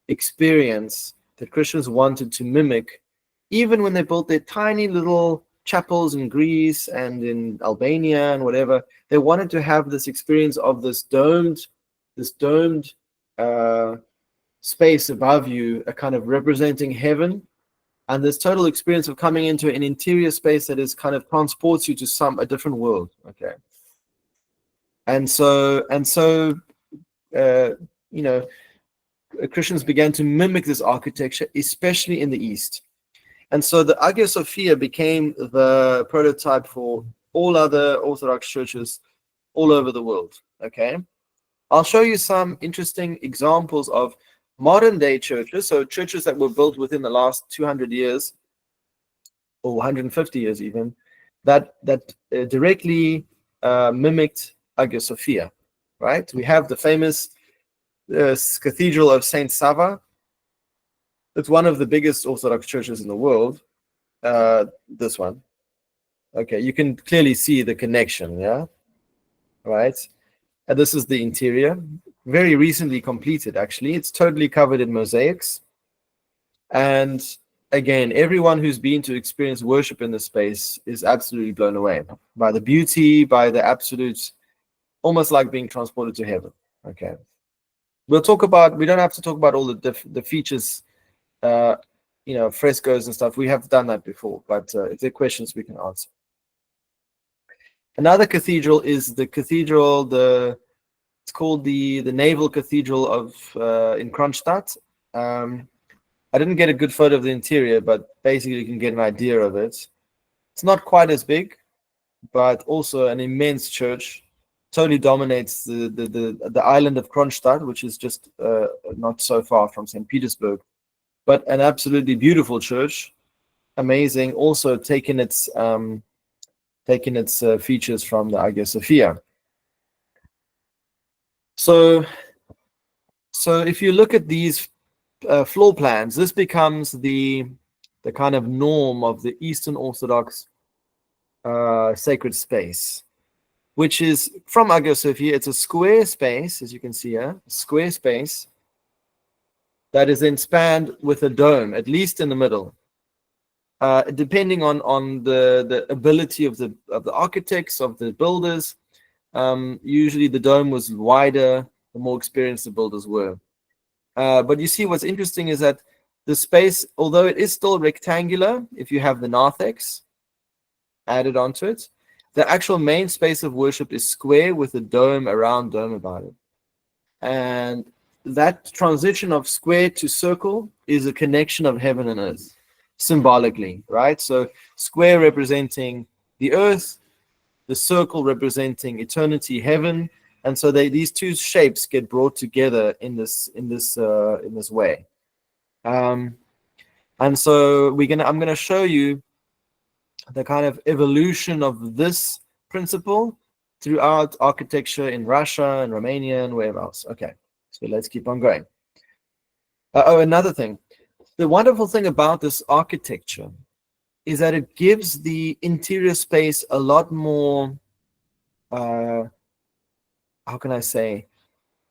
experience that Christians wanted to mimic, even when they built their tiny little chapels in Greece and in Albania and whatever. They wanted to have this experience of this domed space above you, a kind of representing heaven, and this total experience of coming into an interior space that is kind of transports you to a different world. Okay, and so Christians began to mimic this architecture, especially in the East. And so the Hagia Sophia became the prototype for all other Orthodox churches all over the world. Okay, I'll show you some interesting examples of Modern day churches, so churches that were built within the last 200 years or 150 years even, that directly mimicked Hagia Sophia, right? We have the famous Cathedral of Saint Sava. It's one of the biggest Orthodox churches in the world. This one. Okay, you can clearly see the connection, yeah? Right? And this is the interior. Very recently completed, actually. It's totally covered in mosaics. And again, everyone who's been to experience worship in this space is absolutely blown away by the beauty, by the absolute, almost like being transported to heaven. Okay. We don't have to talk about all the features, frescoes and stuff. We have done that before, but if there are questions, we can answer. Another cathedral is the cathedral, it's called the Naval Cathedral of in Kronstadt. I didn't get a good photo of the interior, but basically you can get an idea of it. It's not quite as big, but also an immense church. Totally dominates the island of Kronstadt, which is just not so far from St. Petersburg. But an absolutely beautiful church, amazing. Also taking its features from the Hagia Sophia. So if you look at these floor plans, this becomes the kind of norm of the Eastern Orthodox sacred space, which is from Hagia Sophia. It's a square space, as you can see here, a square space that is then spanned with a dome, at least in the middle. Depending on the ability of the architects, of the builders, usually the dome was wider the more experienced the builders were. But you see, what's interesting is that the space, although it is still rectangular, if you have the narthex added onto it, the actual main space of worship is square with a dome about it. And that transition of square to circle is a connection of heaven and earth, symbolically, right? So square representing the earth, the circle representing eternity, heaven, and so these two shapes get brought together in this way. And so I'm gonna show you the kind of evolution of this principle throughout architecture in Russia and Romania and wherever else. Okay, so let's keep on going. Another thing. The wonderful thing about this architecture is that it gives the interior space a lot more, how can I say?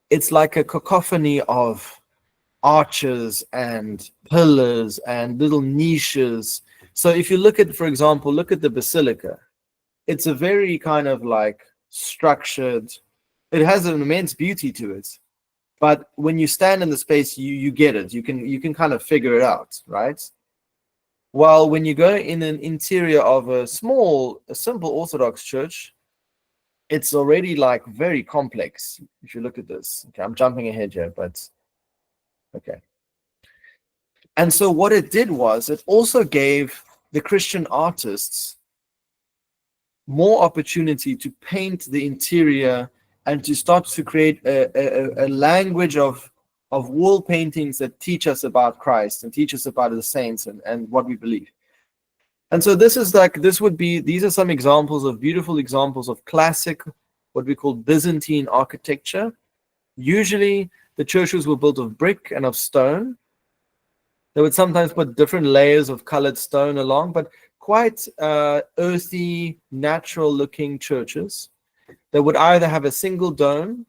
It's like a cacophony of arches and pillars and little niches. So if you look at, for example, look at the basilica. It's a very kind of like structured, it has an immense beauty to it. But when you stand in the space, you get it. You can kind of figure it out, right? While when you go in an interior of a simple Orthodox church, it's already like very complex. If you look at this, okay, I'm jumping ahead here, but okay. And so what it did was it also gave the Christian artists more opportunity to paint the interior and to start to create a language of wall paintings that teach us about Christ and teach us about the saints and what we believe. And so these are some examples of beautiful examples of classic, what we call Byzantine architecture. Usually the churches were built of brick and of stone. They would sometimes put different layers of colored stone along, but quite earthy, natural-looking churches that would either have a single dome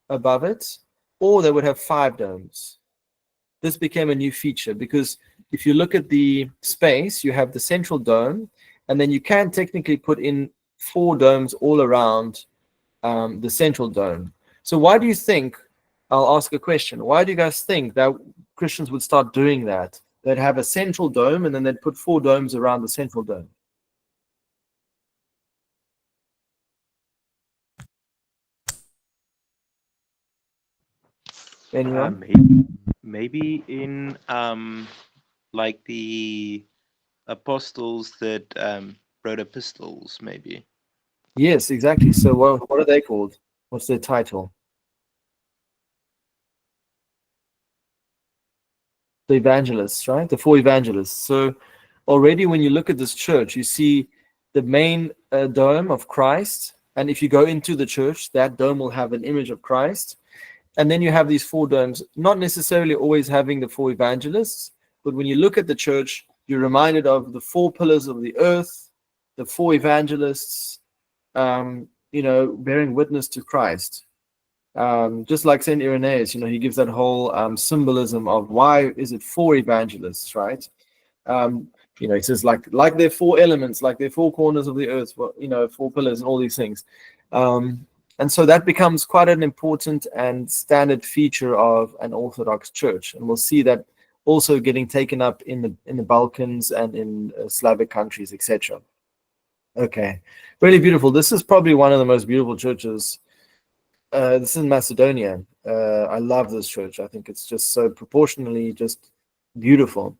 above it, or they would have 5 domes. This became a new feature because if you look at the space, you have the central dome, and then you can technically put in 4 domes all around the central dome. So why do you think, I'll ask a question, why do you guys think that Christians would start doing that? They'd have a central dome and then they'd put 4 domes around the central dome. Anyone? Maybe in like the apostles that wrote epistles, maybe. Yes, exactly. So what are they called? What's their title? the evangelists, right? The four evangelists. So already when you look at this church, you see the main dome of Christ. And if you go into the church, that dome will have an image of Christ. And then you have these four domes, not necessarily always having the four evangelists, but when you look at the church, you're reminded of the four pillars of the earth, the four evangelists, bearing witness to Christ. Just like Saint Irenaeus, he gives that whole symbolism of why is it four evangelists, right? He says like there are four elements, like there are four corners of the earth, four pillars and all these things. And so that becomes quite an important and standard feature of an Orthodox church. And we'll see that also getting taken up in the Balkans and in Slavic countries, etc. Okay, really beautiful. This is probably one of the most beautiful churches. This is in Macedonia. I love this church. I think it's just so proportionally just beautiful.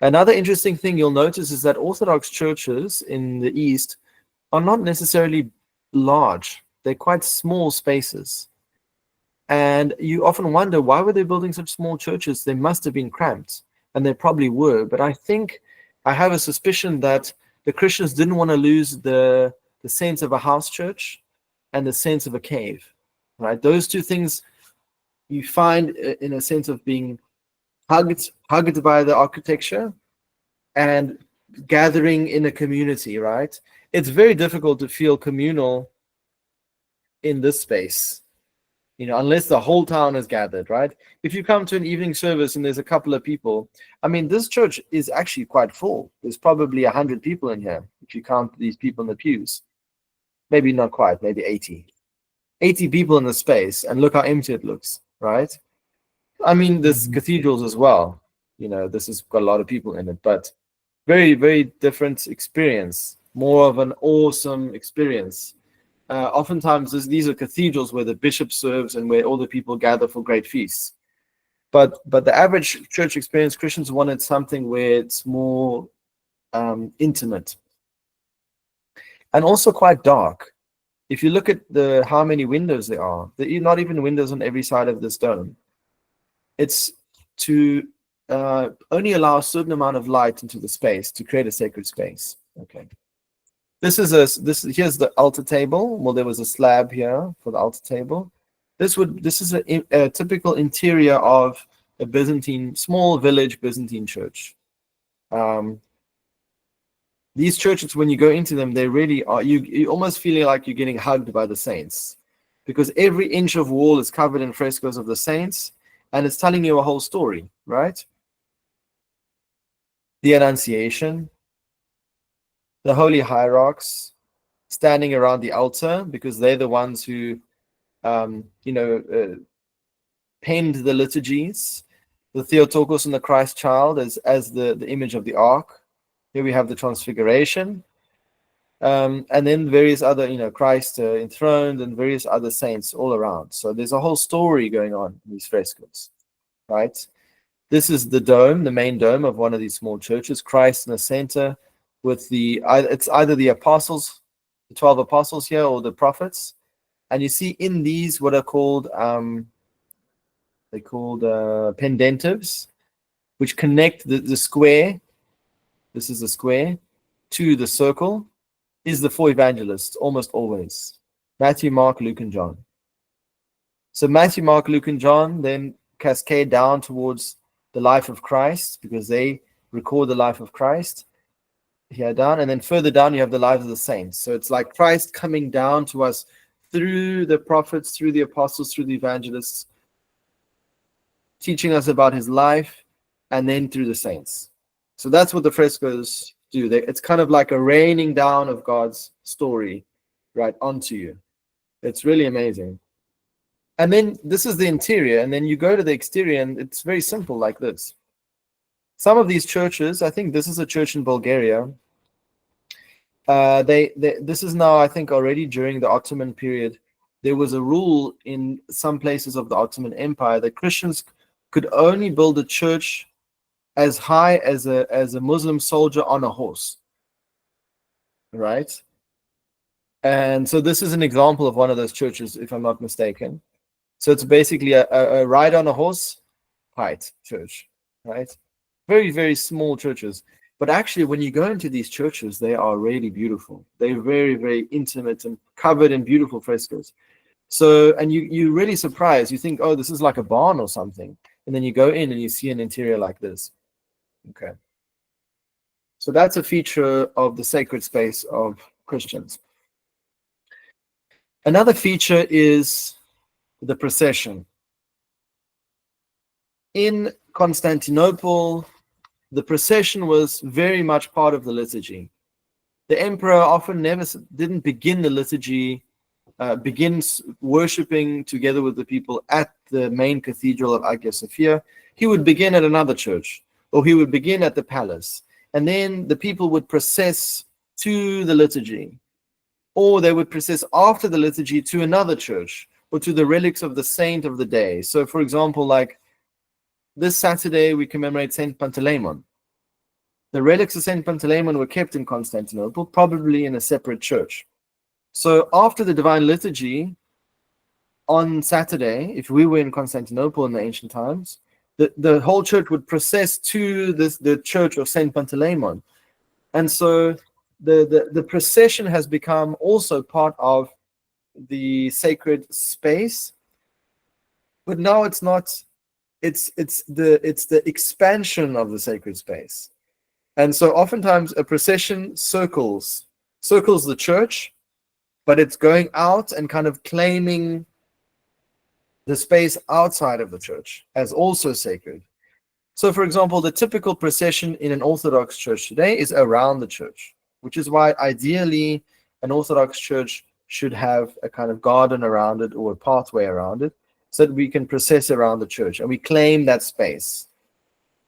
Another interesting thing you'll notice is that Orthodox churches in the East are not necessarily large. They're quite small spaces. And you often wonder, why were they building such small churches? They must have been cramped, and they probably were. But I think I have a suspicion that the Christians didn't want to lose the sense of a house church and the sense of a cave, right? Those two things you find in a sense of being hugged by the architecture and gathering in a community, right? It's very difficult to feel communal in this space, unless the whole town is gathered, right? If you come to an evening service and there's a couple of people, I mean, this church is actually quite full. There's probably 100 people in here, if you count these people in the pews. Maybe not quite, maybe 80. 80 people in the space, and look how empty it looks, right? I mean, there's cathedrals as well. This has got a lot of people in it, but very, very different experience. More of an awesome experience. Oftentimes, these are cathedrals where the bishop serves and where all the people gather for great feasts. But the average church experience, Christians wanted something where it's more intimate and also quite dark. If you look at how many windows there are not even windows on every side of this dome. It's to only allow a certain amount of light into the space to create a sacred space. Okay. Here's the altar table. Well, there was a slab here for the altar table. This is a typical interior of a small village Byzantine church. These churches, when you go into them, they really are, you almost feel like you're getting hugged by the saints, because every inch of wall is covered in frescoes of the saints, and it's telling you a whole story, right? The Annunciation, the holy hierarchs standing around the altar, because they're the ones who, penned the liturgies. The Theotokos and the Christ child as the image of the ark. Here we have the Transfiguration. And then various other, Christ enthroned and various other saints all around. So there's a whole story going on in these frescoes, right? This is the dome, the main dome of one of these small churches, Christ in the center with it's either the apostles, the 12 apostles here, or the prophets. And you see in these what are called, pendentives, which connect the square. This is the square to the circle. Is the four evangelists almost always Matthew, Mark, Luke, and John. So Matthew, Mark, Luke, and John then cascade down towards the life of Christ, because they record the life of Christ here down, and then further down you have the lives of the saints. So it's like Christ coming down to us through the prophets, through the apostles, through the evangelists, teaching us about his life, and then through the saints. So that's what the frescoes do. It's kind of like a raining down of God's story right onto you. It's really amazing. And then this is the interior, and then you go to the exterior, and it's very simple like this. Some of these churches, I think this is a church in Bulgaria. This is now, I think, already during the Ottoman period. There was a rule in some places of the Ottoman Empire that Christians could only build a church as high as a Muslim soldier on a horse, right? And so this is an example of one of those churches, if I'm not mistaken. So it's basically a ride on a horse height church. right? Very, very small churches. But actually, when you go into these churches, they are really beautiful. They're very, very intimate and covered in beautiful frescoes. So, and you're really surprised. You think, oh, this is like a barn or something. And then you go in and you see an interior like this. Okay. So that's a feature of the sacred space of Christians. Another feature is the procession. In Constantinople, the procession was very much part of the liturgy. The emperor often didn't begin the liturgy, begins worshiping together with the people at the main cathedral of Hagia Sophia. He would begin at another church, or he would begin at the palace, and then the people would process to the liturgy, or they would process after the liturgy to another church, or to the relics of the saint of the day. So, for example, like this Saturday, we commemorate Saint Panteleimon. The relics of Saint Panteleimon were kept in Constantinople, probably in a separate church. So after the Divine Liturgy, on Saturday, if we were in Constantinople in the ancient times, the whole church would process to the church of Saint Panteleimon. And so the procession has become also part of the sacred space. But now it's not, it's the expansion of the sacred space. And so oftentimes a procession circles the church, but it's going out and kind of claiming the space outside of the church as also sacred. So, for example, the typical procession in an Orthodox church today is around the church, which is why ideally an Orthodox church should have a kind of garden around it or a pathway around it so that we can process around the church and we claim that space.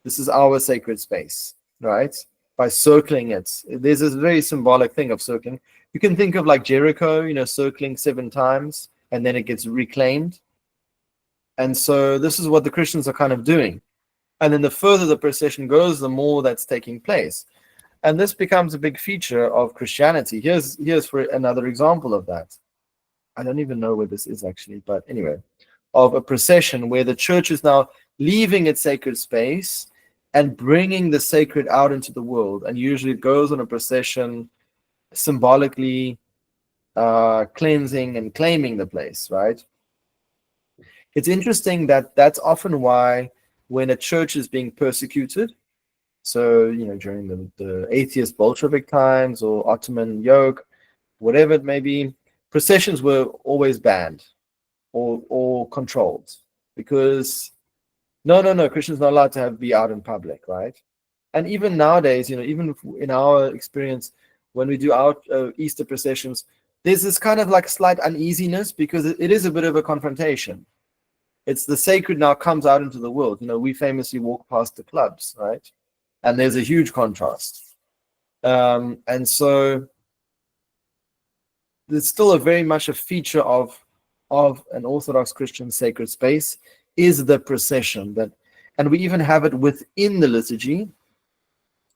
This is our sacred space, right? By circling it. There's this very symbolic thing of circling. You can think of like Jericho, circling 7 times and then it gets reclaimed. And so this is what the Christians are kind of doing. And then the further the procession goes, the more that's taking place. And this becomes a big feature of Christianity. Here's for another example of that. I don't even know where this is actually, but anyway, of a procession where the church is now leaving its sacred space and bringing the sacred out into the world. And usually it goes on a procession symbolically cleansing and claiming the place, right? It's interesting that that's often why when a church is being persecuted, so, during the atheist Bolshevik times or Ottoman yoke, whatever it may be, processions were always banned or controlled because no, Christians are not allowed to be out in public, right? And even nowadays, even in our experience, when we do our Easter processions, there's this kind of like slight uneasiness because it is a bit of a confrontation. It's the sacred now comes out into the world. We famously walk past the clubs, right? And there's a huge contrast. And so there's still a very much a feature of an Orthodox Christian sacred space is the procession. And we even have it within the liturgy.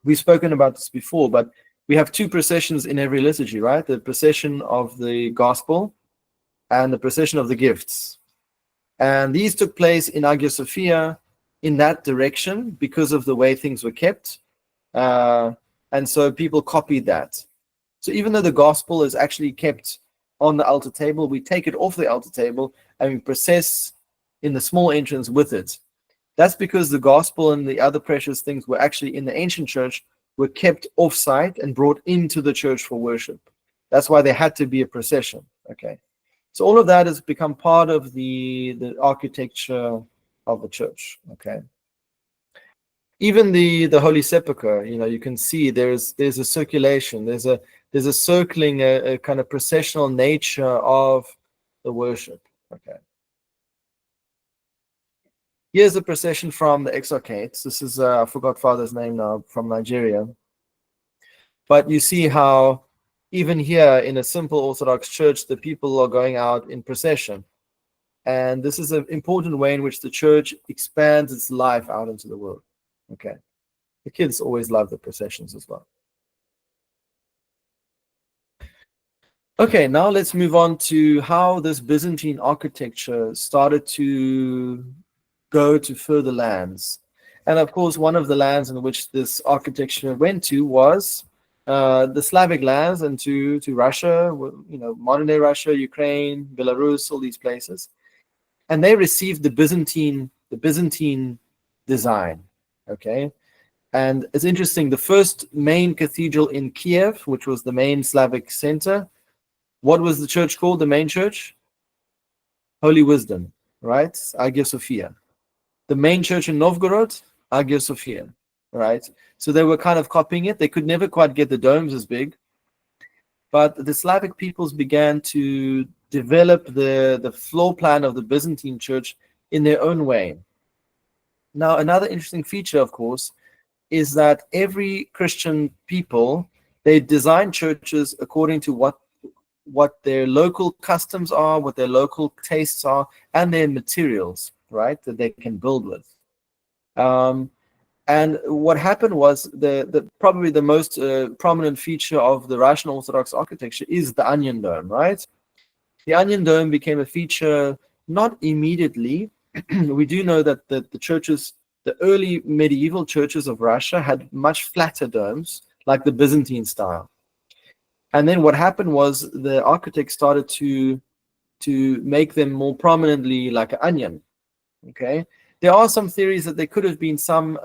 We've spoken about this before, but we have 2 processions in every liturgy, right? The procession of the gospel and the procession of the gifts. And these took place in Hagia Sophia in that direction because of the way things were kept. And so people copied that. So even though the gospel is actually kept on the altar table, we take it off the altar table and we process in the small entrance with it. That's because the gospel and the other precious things were actually in the ancient church were kept off-site and brought into the church for worship. That's why there had to be a procession. Okay. So all of that has become part of the architecture of the church. Okay. Even the Holy Sepulchre, you can see there's a circulation, there's a circling, a kind of processional nature of the worship. Okay. Here's a procession from the exarchates. This is I forgot Father's name now, from Nigeria. But you see how even here in a simple Orthodox church, the people are going out in procession. And this is an important way in which the church expands its life out into the world. Okay. The kids always love the processions as well. Okay, now let's move on to how this Byzantine architecture started to go to further lands. And of course, one of the lands in which this architecture went to was the Slavic lands, and to Russia, modern day Russia, Ukraine, Belarus, all these places. And they received the Byzantine design. Okay. And it's interesting, the first main cathedral in Kiev, which was the main Slavic center, what was the church called, the main church? Holy Wisdom, right? Hagia Sophia. The main church in Novgorod, Hagia Sophia, right? So they were kind of copying it. They could never quite get the domes as big. But the Slavic peoples began to develop the floor plan of the Byzantine church in their own way. Now, another interesting feature, of course, is that every Christian people, they design churches according to what their local customs are, what their local tastes are, and their materials, right, that they can build with. And what happened was probably the most prominent feature of the Russian Orthodox architecture is the onion dome, right? The onion dome became a feature not immediately. We do know that the churches, the early medieval churches of Russia, had much flatter domes, like the Byzantine style. And then what happened was the architects started to make them more prominently like an onion. Okay, there are some theories that there could have been some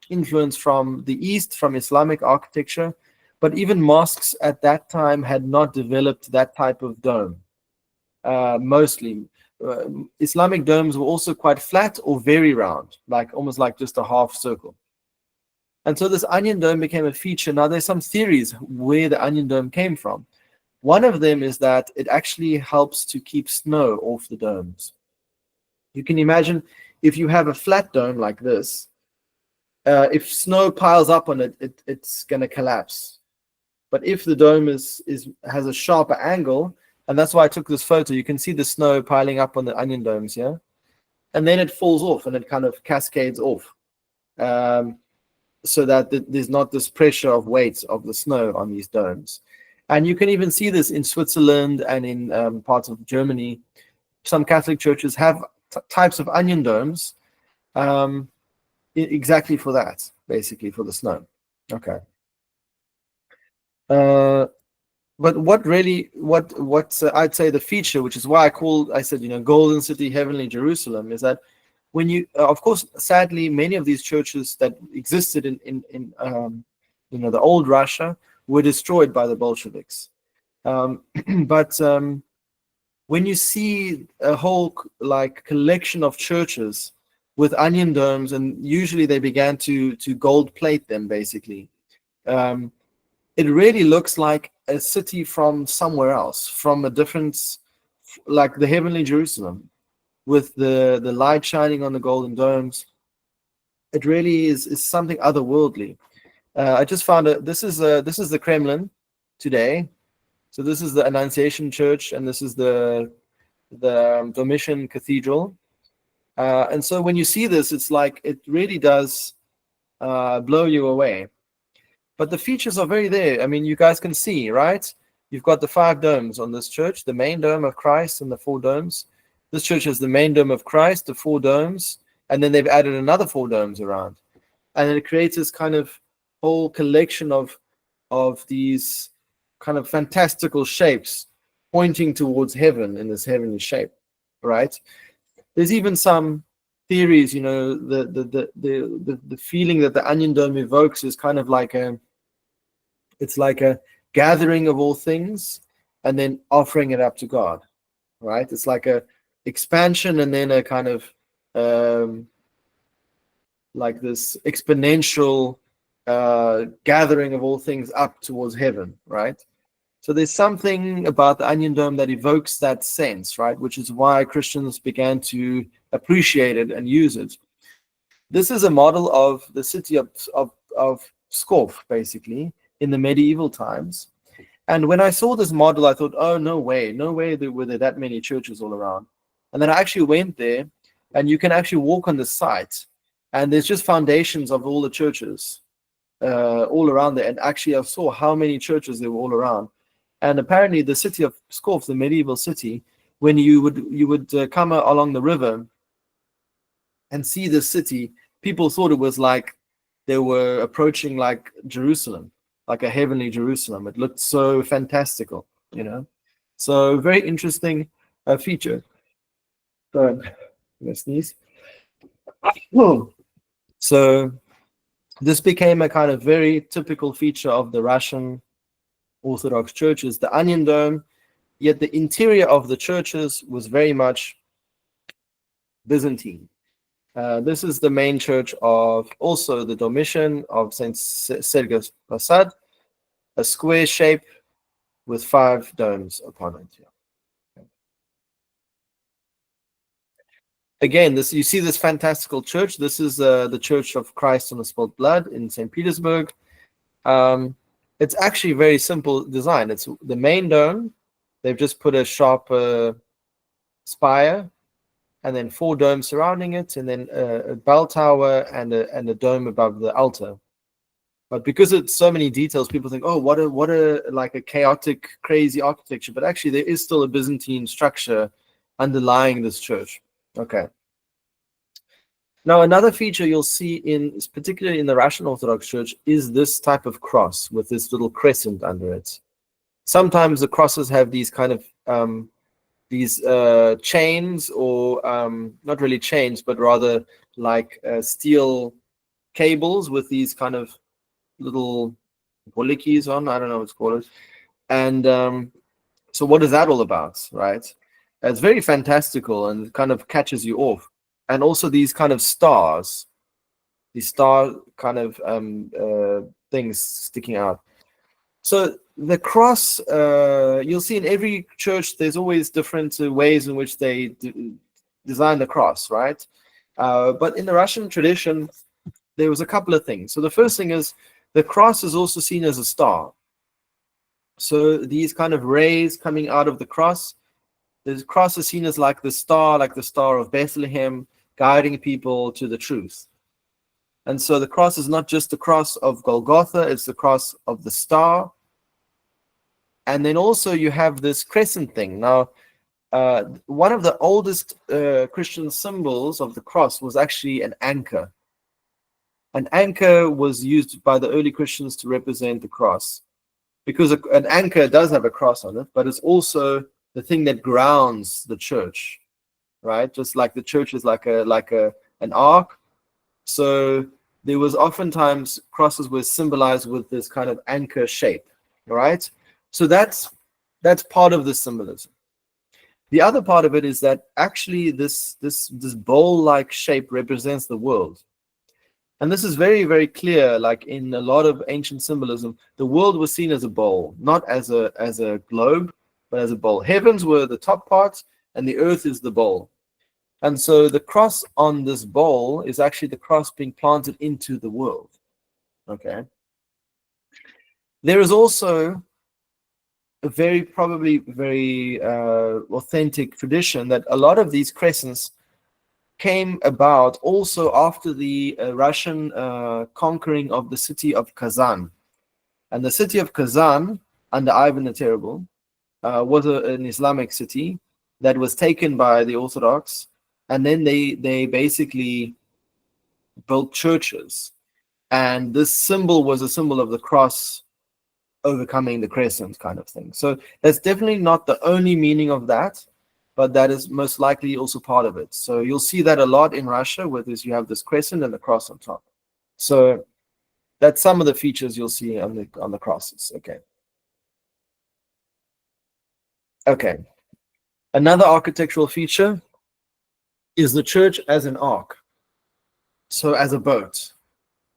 influence from the East, from Islamic architecture, but even mosques at that time had not developed that type of dome. Mostly, Islamic domes were also quite flat or very round, like almost like just a half circle. And so this onion dome became a feature. Now there's some theories where the onion dome came from. One of them is that it actually helps to keep snow off the domes. You can imagine if you have a flat dome like this, if snow piles up on it, it's going to collapse. But if the dome has a sharper angle, and that's why I took this photo, you can see the snow piling up on the onion domes here, and then it falls off and it kind of cascades off, so that there's not this pressure of weight of the snow on these domes. And you can even see this in Switzerland and in parts of Germany. Some Catholic churches have types of onion domes exactly for that, basically for the snow. Okay. But what I'd say the feature, which is why I said, Golden City, Heavenly Jerusalem, is that when you, of course, sadly, many of these churches that existed in the old Russia were destroyed by the Bolsheviks. But when you see a whole collection of churches with onion domes, and usually they began to gold plate them, basically, it really looks like a city from somewhere else, from a different, like the Heavenly Jerusalem, with the light shining on the golden domes. It really is something otherworldly. I just found this is the Kremlin today. So this is the Annunciation Church, and this is the Domitian Cathedral. And so when you see this, it's like it really does blow you away. But the features are very there. I mean, you guys can see, right? You've got the 5 domes on this church, the main dome of Christ and the 4 domes. This church has the main dome of Christ, the 4 domes, and then they've added another 4 domes around. And it creates this kind of whole collection of these kind of fantastical shapes pointing towards heaven in this heavenly shape, right? There's even some theories, the feeling that the onion dome evokes is kind of like it's like a gathering of all things and then offering it up to God, right? It's like a expansion and then a kind of like this exponential gathering of all things up towards heaven, right? So there's something about the onion dome that evokes that sense, right? Which is why Christians began to appreciate it and use it. This is a model of the city of Pskov, basically, in the medieval times. And when I saw this model, I thought, oh, no way were there that many churches all around. And then I actually went there, and you can actually walk on the site, and there's just foundations of all the churches all around there. And actually, I saw how many churches there were all around. And apparently, the city of Pskov, the medieval city, when you would come along the river and see the city, people thought it was like they were approaching like Jerusalem, like a heavenly Jerusalem. It looked so fantastical, you know. So very interesting feature. So, I'm gonna sneeze. So this became a kind of very typical feature of the Russian Orthodox churches, the onion dome, yet the interior of the churches was very much Byzantine. This is the main church of also the Domitian of St. Sergius Posad, a square shape with 5 domes upon it. Yeah. Again, this you see this fantastical church. This is the Church of Christ on the Spilled Blood in St. Petersburg. It's actually very simple design. It's the main dome. They've just put a sharp spire, and then 4 domes surrounding it, and then a bell tower and a dome above the altar. But because it's so many details, people think, oh, what a like a chaotic, crazy architecture. But actually, there is still a Byzantine structure underlying this church. Okay. Now, another feature you'll see particularly in the Russian Orthodox Church, is this type of cross with this little crescent under it. Sometimes the crosses have these kind of these chains, or not really chains, but rather like steel cables with these kind of little bolikis on. I don't know what's called. And so what is that all about, right? It's very fantastical and kind of catches you off. And also these kind of stars, these star kind of things sticking out. So the cross, you'll see in every church, there's always different ways in which they design the cross, right? But in the Russian tradition, there was a couple of things. So the first thing is the cross is also seen as a star. So these kind of rays coming out of the cross, the cross is seen as like the star of Bethlehem, guiding people to the truth. And so the cross is not just the cross of Golgotha, it's the cross of the star. And then also you have this crescent thing. Now, one of the oldest Christian symbols of the cross was actually an anchor. An anchor was used by the early Christians to represent the cross, because an anchor does have a cross on it, but it's also the thing that grounds the church, right? Just like the church is like an ark. So there was oftentimes crosses were symbolized with this kind of anchor shape, right? So that's part of the symbolism. The other part of it is that actually this bowl-like shape represents the world. And this is very, very clear, like in a lot of ancient symbolism, the world was seen as a bowl, not as a globe, but as a bowl. Heavens were the top part, and the earth is the bowl. And so the cross on this bowl is actually the cross being planted into the world. Okay. There is also a probably very authentic tradition that a lot of these crescents came about also after the Russian conquering of the city of Kazan. And the city of Kazan, under Ivan the Terrible, was an Islamic city that was taken by the Orthodox, and then they basically built churches. And this symbol was a symbol of the cross overcoming the crescent kind of thing. So that's definitely not the only meaning of that, but that is most likely also part of it. So you'll see that a lot in Russia, where you have this crescent and the cross on top. So that's some of the features you'll see on the crosses. Okay. Another architectural feature is the church as an ark. So as a boat.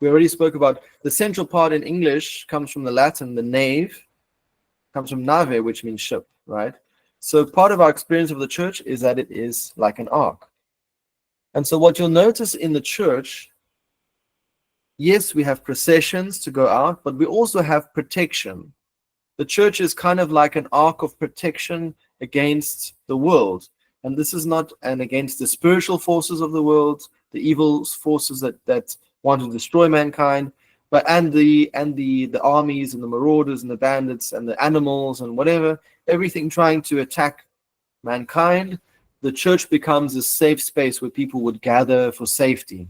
We already spoke about the central part in English comes from the Latin, the nave, comes from nave, which means ship, right? So part of our experience of the church is that it is like an ark. And so what you'll notice in the church, yes, we have processions to go out, but we also have protection. The church is kind of like an ark of protection against the world. And this is not against the spiritual forces of the world, the evil forces that want to destroy mankind, but and the armies and the marauders and the bandits and the animals and whatever, everything trying to attack mankind. The church becomes a safe space where people would gather for safety.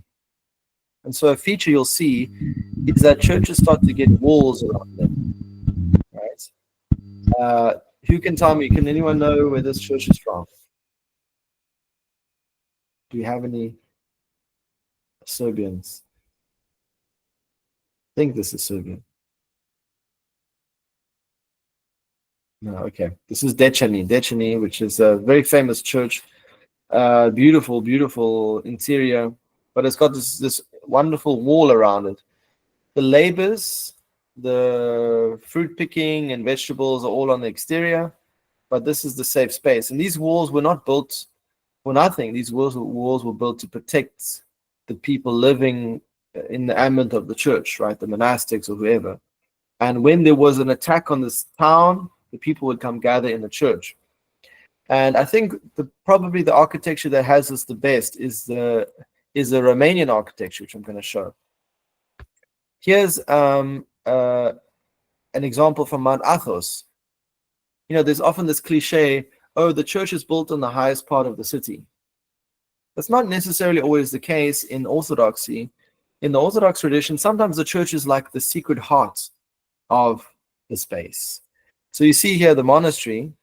And so a feature you'll see is that churches start to get walls around them, right? Who can tell me? Can anyone know where this church is from? Do you have any Serbians? I think this is Serbian. No, okay. This is Dečani, which is a very famous church. Beautiful, beautiful interior, but it's got this wonderful wall around it. The labors, the fruit picking and vegetables are all on the exterior, but this is the safe space. And these walls were not built for nothing. These walls were built to protect the people living in the ambit of the church, right? The monastics or whoever. And when there was an attack on this town, the people would come gather in the church. And I think probably the architecture that has this the best is the Romanian architecture, which I'm going to show. Here's an example from Mount Athos. You know, there's often this cliche, oh, the church is built on the highest part of the city. That's not necessarily always the case in Orthodoxy. In the Orthodox tradition, sometimes the church is like the secret heart of the space. So you see here the monastery,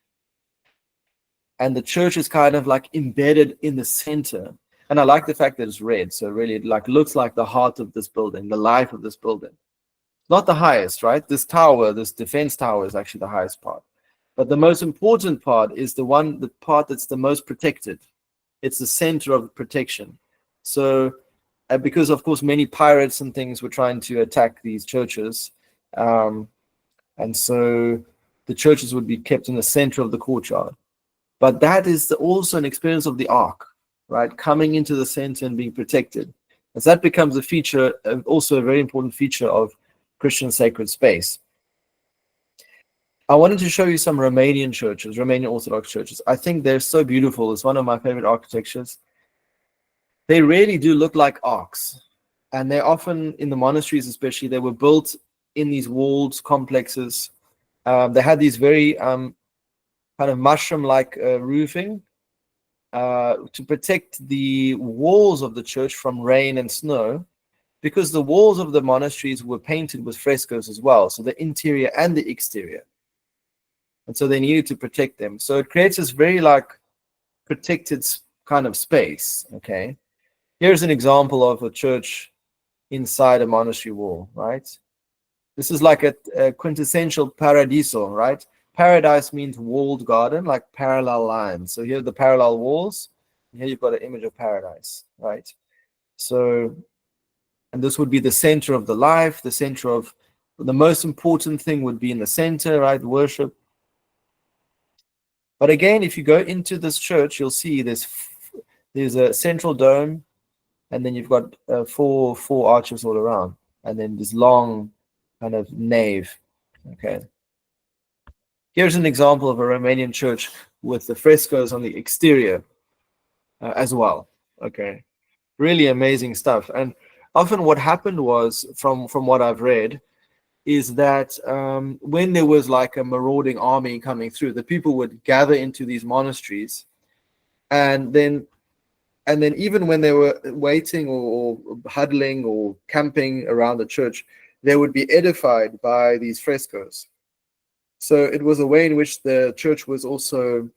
and the church is kind of like embedded in the center. And I like the fact that it's red. So really it like looks like the heart of this building, the life of this building. Not the highest, right? This tower, this defense tower is actually the highest part. But the most important part is the part that's the most protected. It's the center of protection. So because of course many pirates and things were trying to attack these churches. And so the churches would be kept in the center of the courtyard. But that is also an experience of the ark, right? Coming into the center and being protected. As that becomes a feature, also a very important feature of Christian sacred space. I wanted to show you some Romanian churches, Romanian Orthodox churches. I think they're so beautiful. It's one of my favorite architectures. They really do look like arks. And they're often, in the monasteries especially, they were built in these walled complexes. They had these very kind of mushroom-like roofing to protect the walls of the church from rain and snow, because the walls of the monasteries were painted with frescoes as well, so the interior and the exterior. And so they needed to protect them. So it creates this very like protected kind of space, okay? Here's an example of a church inside a monastery wall, right? This is like a quintessential paradiso, right? Paradise means walled garden, like parallel lines. So here are the parallel walls. Here you've got an image of paradise, right? So, and this would be the center of the life, the center of the most important thing would be in the center, right? Worship. But again, if you go into this church, you'll see there's a central dome, and then you've got four arches all around, and then this long kind of nave. Okay. Here's an example of a Romanian church with the frescoes on the exterior as well. Okay, really amazing stuff. And often what happened was, from what I've read, is that when there was like a marauding army coming through, the people would gather into these monasteries, and then even when they were waiting or huddling or camping around the church, they would be edified by these frescoes. So it was a way in which the church was also,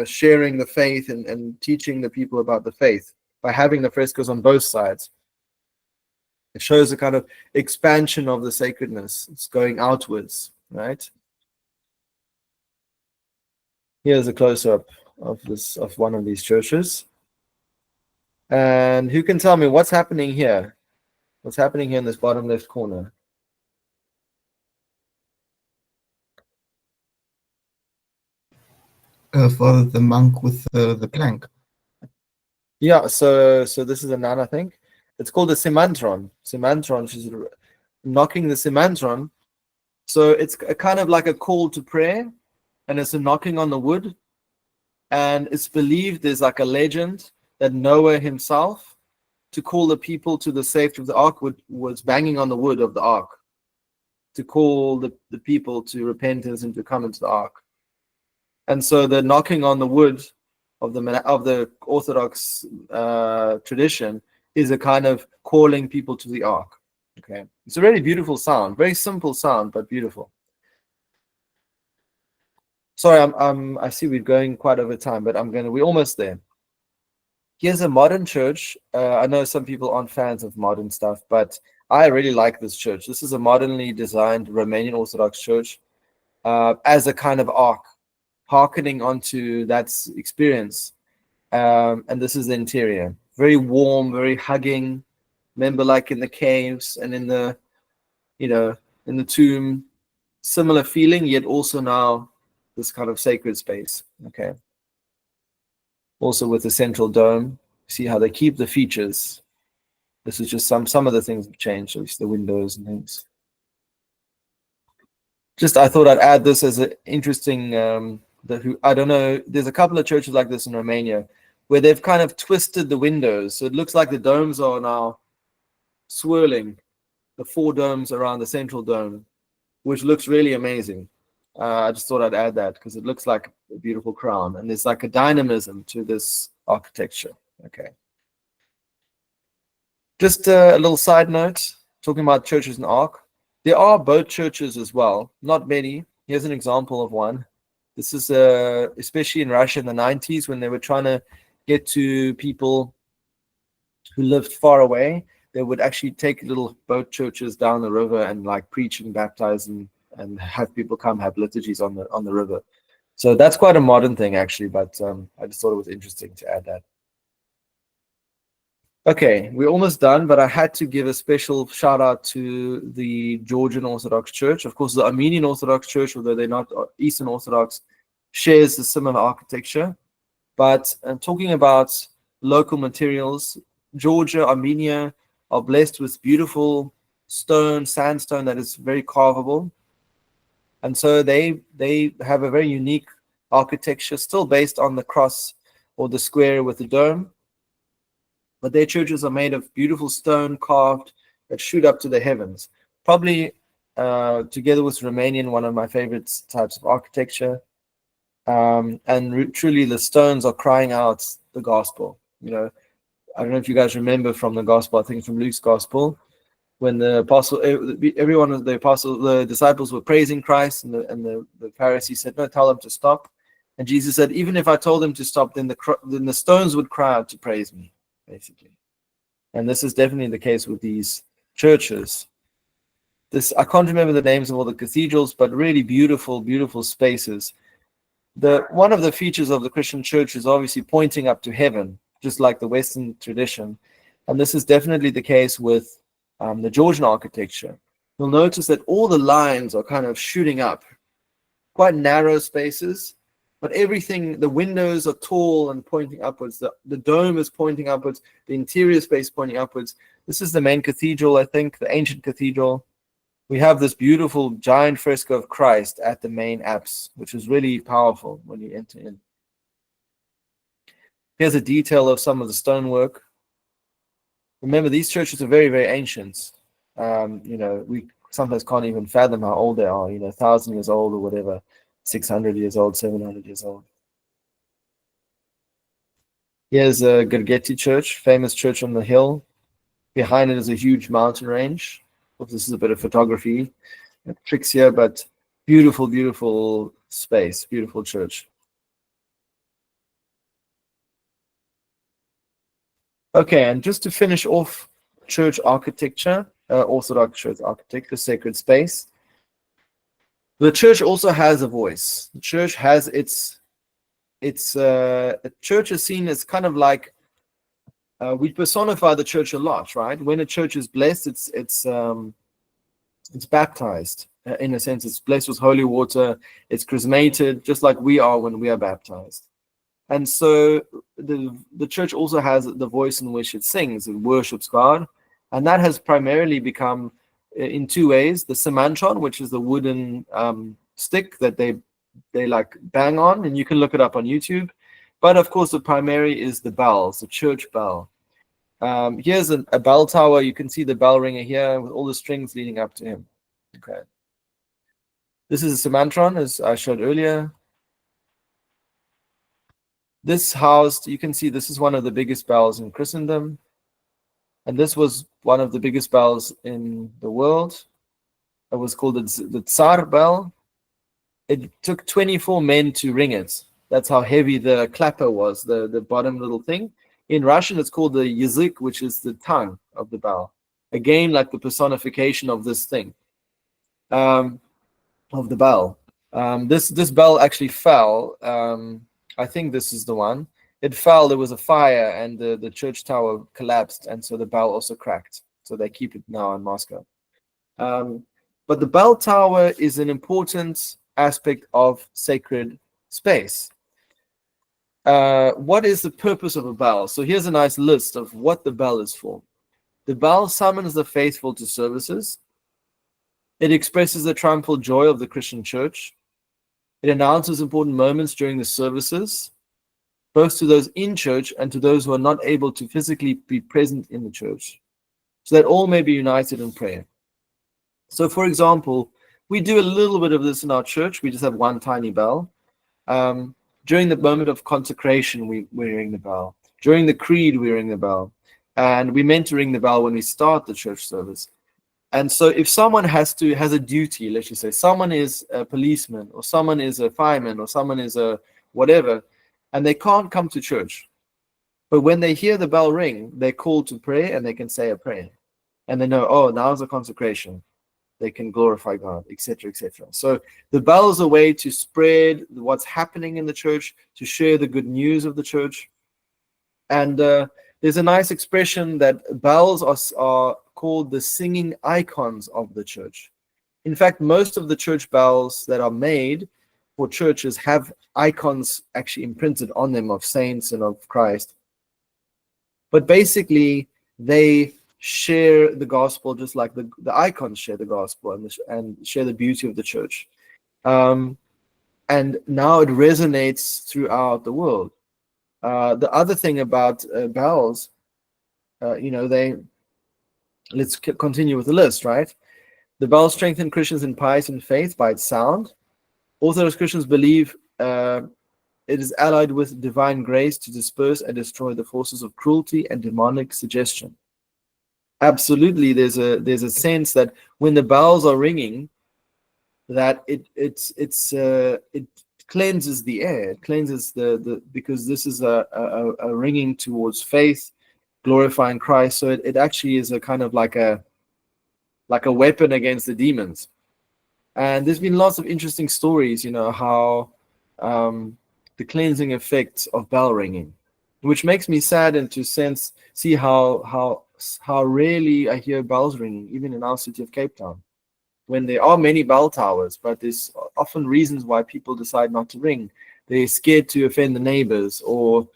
sharing the faith and teaching the people about the faith by having the frescoes on both sides. It shows a kind of expansion of the sacredness. It's going outwards, right? Here's a close-up of one of these churches. And who can tell me what's happening here? What's happening here in this bottom left corner? Father, the monk with the plank. Yeah, so this is a nun, I think. It's called a semantron. Semantron, she's knocking the semantron. So it's a kind of like a call to prayer, and it's a knocking on the wood. And it's believed, there's like a legend that Noah himself, to call the people to the safety of the ark, was banging on the wood of the ark to call the people to repentance and to come into the ark. And so the knocking on the wood of the Orthodox tradition is a kind of calling people to the ark. Okay, it's a really beautiful sound, very simple sound, but beautiful. Sorry, I see we're going quite over time, but we're almost there. Here's a modern church. I know some people aren't fans of modern stuff, but I really like this church. This is a modernly designed Romanian Orthodox church as a kind of ark, hearkening onto that experience. And this is the interior. Very warm, very hugging. Remember, like in the caves and in the, in the tomb, similar feeling, yet also now this kind of sacred space. Okay. Also with the central dome, see how they keep the features. This is just some of the things have changed, at least the windows and things. Just I thought I'd add this as an interesting. I don't know. There's a couple of churches like this in Romania where they've kind of twisted the windows, so it looks like the domes are now swirling, the 4 domes around the central dome, which looks really amazing. I just thought I'd add that because it looks like a beautiful crown, and there's like a dynamism to this architecture. Okay. Just a little side note, talking about churches in Ark. There are boat churches as well, not many. Here's an example of one. This is especially in Russia in the 90s when they were trying to get to people who lived far away. They would actually take little boat churches down the river and like preach and baptize and have people come have liturgies on the river. So that's quite a modern thing actually, but I just thought it was interesting to add that. Okay, we're almost done, but I had to give a special shout out to the Georgian Orthodox Church. Of course, the Armenian Orthodox Church, although they're not Eastern Orthodox, shares a similar architecture. But talking about local materials, Georgia, Armenia are blessed with beautiful sandstone that is very carvable. And so they have a very unique architecture, still based on the cross or the square with the dome. But their churches are made of beautiful stone carved that shoot up to the heavens. Probably together with Romanian, one of my favorite types of architecture. And truly the stones are crying out the gospel. I don't know if you guys remember from the gospel, I think from Luke's gospel, when the the disciples were praising Christ, and the Pharisees said, "No, tell them to stop." And Jesus said, "Even if I told them to stop, then the stones would cry out to praise me." Basically, and this is definitely the case with these churches. I can't remember the names of all the cathedrals, but really beautiful, beautiful spaces. One of the features of the Christian church is obviously pointing up to heaven, just like the Western tradition, and this is definitely the case with the Georgian architecture. You'll notice that all the lines are kind of shooting up, quite narrow spaces. But everything, the windows are tall and pointing upwards. The dome is pointing upwards. The interior space pointing upwards. This is the main cathedral, I think, the ancient cathedral. We have this beautiful giant fresco of Christ at the main apse, which is really powerful when you enter in. Here's a detail of some of the stonework. Remember, these churches are very, very ancient. We sometimes can't even fathom how old they are, 1,000 years old or whatever. 600 years old, 700 years old. Here's a Gergeti church, famous church on the hill. Behind it is a huge mountain range. This is a bit of photography tricks here, but beautiful, beautiful space, beautiful church. Okay, and just to finish off church architecture, Orthodox church architecture, sacred space. The church also has a voice. The church has the church is seen as kind of like we personify the church a lot, right? When a church is blessed, it's baptized. In a sense, it's blessed with holy water. It's chrismated, just like we are when we are baptized. And so the church also has the voice in which it sings and worships God, and that has primarily become in 2 ways: the semantron, which is the wooden stick that they like bang on, and you can look it up on YouTube. But of course, the primary is the bells, the church bell. Here's a bell tower. You can see the bell ringer here with all the strings leading up to him. Okay. This is a semantron, as I showed earlier. This housed, you can see this is one of the biggest bells in Christendom. and this was one of the biggest bells in the world. It was called the Tsar bell. It took 24 men to ring it. That's how heavy the clapper was, the bottom little thing. In Russian, it's called the yazyk, which is the tongue of the bell. Again, like the personification of this thing, of the bell. This bell actually fell. I think this is the one. It fell. There was a fire, and the church tower collapsed, and so the bell also cracked. So they keep it now in Moscow. But the bell tower is an important aspect of sacred space. What is the purpose of a bell? So here's a nice list of what the bell is for. The bell summons the faithful to services. It expresses the triumphal joy of the Christian church. It announces important moments during the services, both to those in church and to those who are not able to physically be present in the church, so that all may be united in prayer. So, for example, we do a little bit of this in our church. We just have one tiny bell. During the moment of consecration, we ring the bell. During the creed, we ring the bell. And we meant to ring the bell when we start the church service. And so if someone has a duty, let's just say someone is a policeman, or someone is a fireman, or someone is a whatever, and they can't come to church, but when they hear the bell ring, they're called to pray, and they can say a prayer. And they know, oh, now's the consecration. They can glorify God, etc., etc. So the bell is a way to spread what's happening in the church, to share the good news of the church. And there's a nice expression that bells are called the singing icons of the church. In fact, most of the church bells that are made for churches have icons actually imprinted on them of saints and of Christ. But basically, they share the gospel just like the icons share the gospel and share the beauty of the church. And now it resonates throughout the world. The other thing about bells, let's continue with the list, right? The bells strengthen Christians in piety and faith by its sound. Orthodox Christians believe it is allied with divine grace to disperse and destroy the forces of cruelty and demonic suggestion. Absolutely, there's a sense that when the bells are ringing, that it cleanses the air, it cleanses the because this is a ringing towards faith, glorifying Christ. So it actually is a kind of like a weapon against the demons. And there's been lots of interesting stories, how the cleansing effects of bell ringing, which makes me sad and to see how rarely I hear bells ringing, even in our city of Cape Town, when there are many bell towers, but there's often reasons why people decide not to ring. They're scared to offend the neighbors, or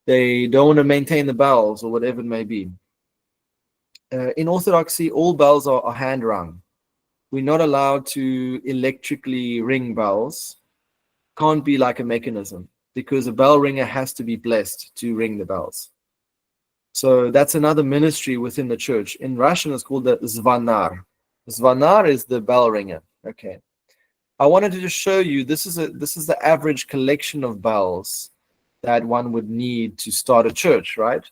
they don't want to maintain the bells, or whatever it may be. In Orthodoxy, all bells are hand rung. We're not allowed to electrically ring bells. Can't be like a mechanism, because a bell ringer has to be blessed to ring the bells. So that's another ministry within the church. In Russian, it's called the zvanar. Zvanar is the bell ringer. Okay. I wanted to just show you, this is the average collection of bells that one would need to start a church, right?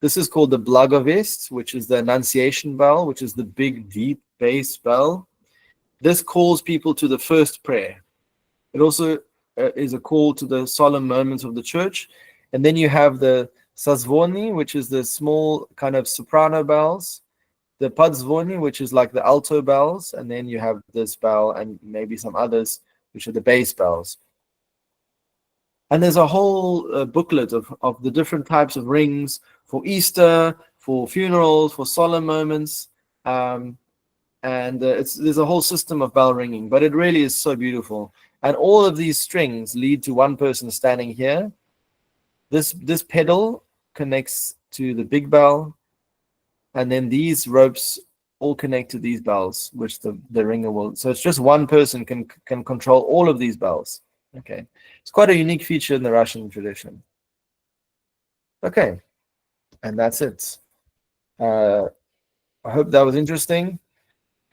This is called the Blagovest, which is the Annunciation bell, which is the big, deep bass bell. This calls people to the first prayer. It also is a call to the solemn moments of the church. And then you have the Sazvoni, which is the small kind of soprano bells. The Padzvoni, which is like the alto bells. And then you have this bell and maybe some others, which are the bass bells. And there's a whole booklet of the different types of rings for Easter, for funerals, for solemn moments. There's a whole system of bell ringing, but it really is so beautiful. And all of these strings lead to one person standing here. This pedal connects to the big bell, and then these ropes all connect to these bells, which the ringer will. So it's just one person can control all of these bells. Okay, it's quite a unique feature in the Russian tradition. Okay, and that's it. I hope that was interesting.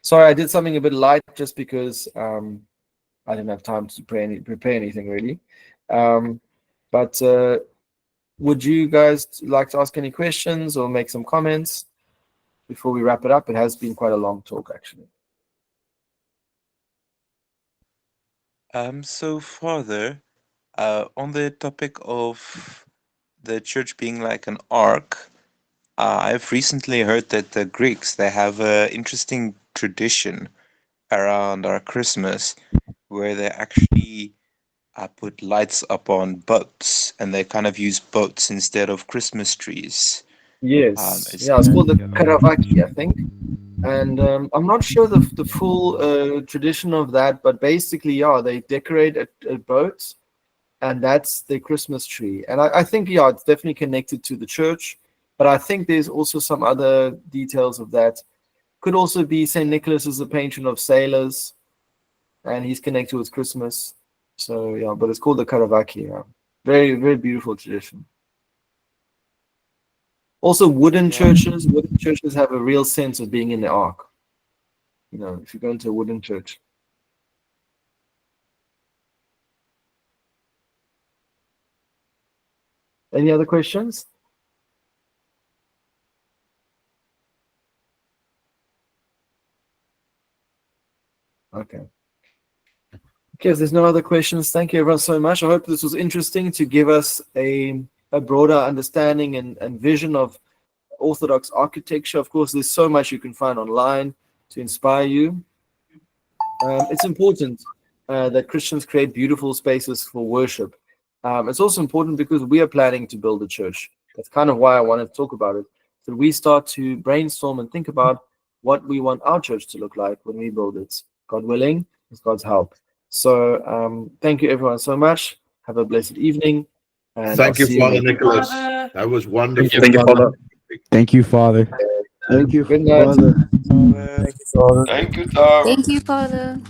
Sorry, I did something a bit light just because I didn't have time to prepare anything really. But would you guys like to ask any questions or make some comments? before we wrap it up. It has been quite a long talk, actually. So Father, on the topic of the church being like an ark, I've recently heard that the Greeks, they have an interesting tradition around our Christmas where they actually put lights up on boats, and they kind of use boats instead of Christmas trees. Yes, Is yeah, it's that- called the Karavaki, I think. And I'm not sure the full tradition of that, but basically, yeah, they decorate a boat, and that's their Christmas tree. And I think, yeah, it's definitely connected to the church, but I think there's also some other details of that. Could also be St. Nicholas is the patron of sailors, and he's connected with Christmas. So, yeah, but it's called the Karavaki, yeah. Very, very beautiful tradition. Also, wooden churches have a real sense of being in the ark. You know, if you go into a wooden church. Any other questions? Okay. Okay, if there's no other questions, thank you everyone so much. I hope this was interesting to give us a broader understanding and vision of Orthodox architecture. Of course, there's so much you can find online to inspire you. It's important that Christians create beautiful spaces for worship. It's also important because we are planning to build a church. That's kind of why I wanted to talk about it. So we start to brainstorm and think about what we want our church to look like when we build it. God willing, with God's help. So thank you everyone so much. Have a blessed evening. And Thank I'll you, see Father later. Nicholas. That was wonderful. Thank you, Father. Thank you, Father. Thank you, Good night. Father. Uh, Thank you, Father. Thank you, Thank you, Father.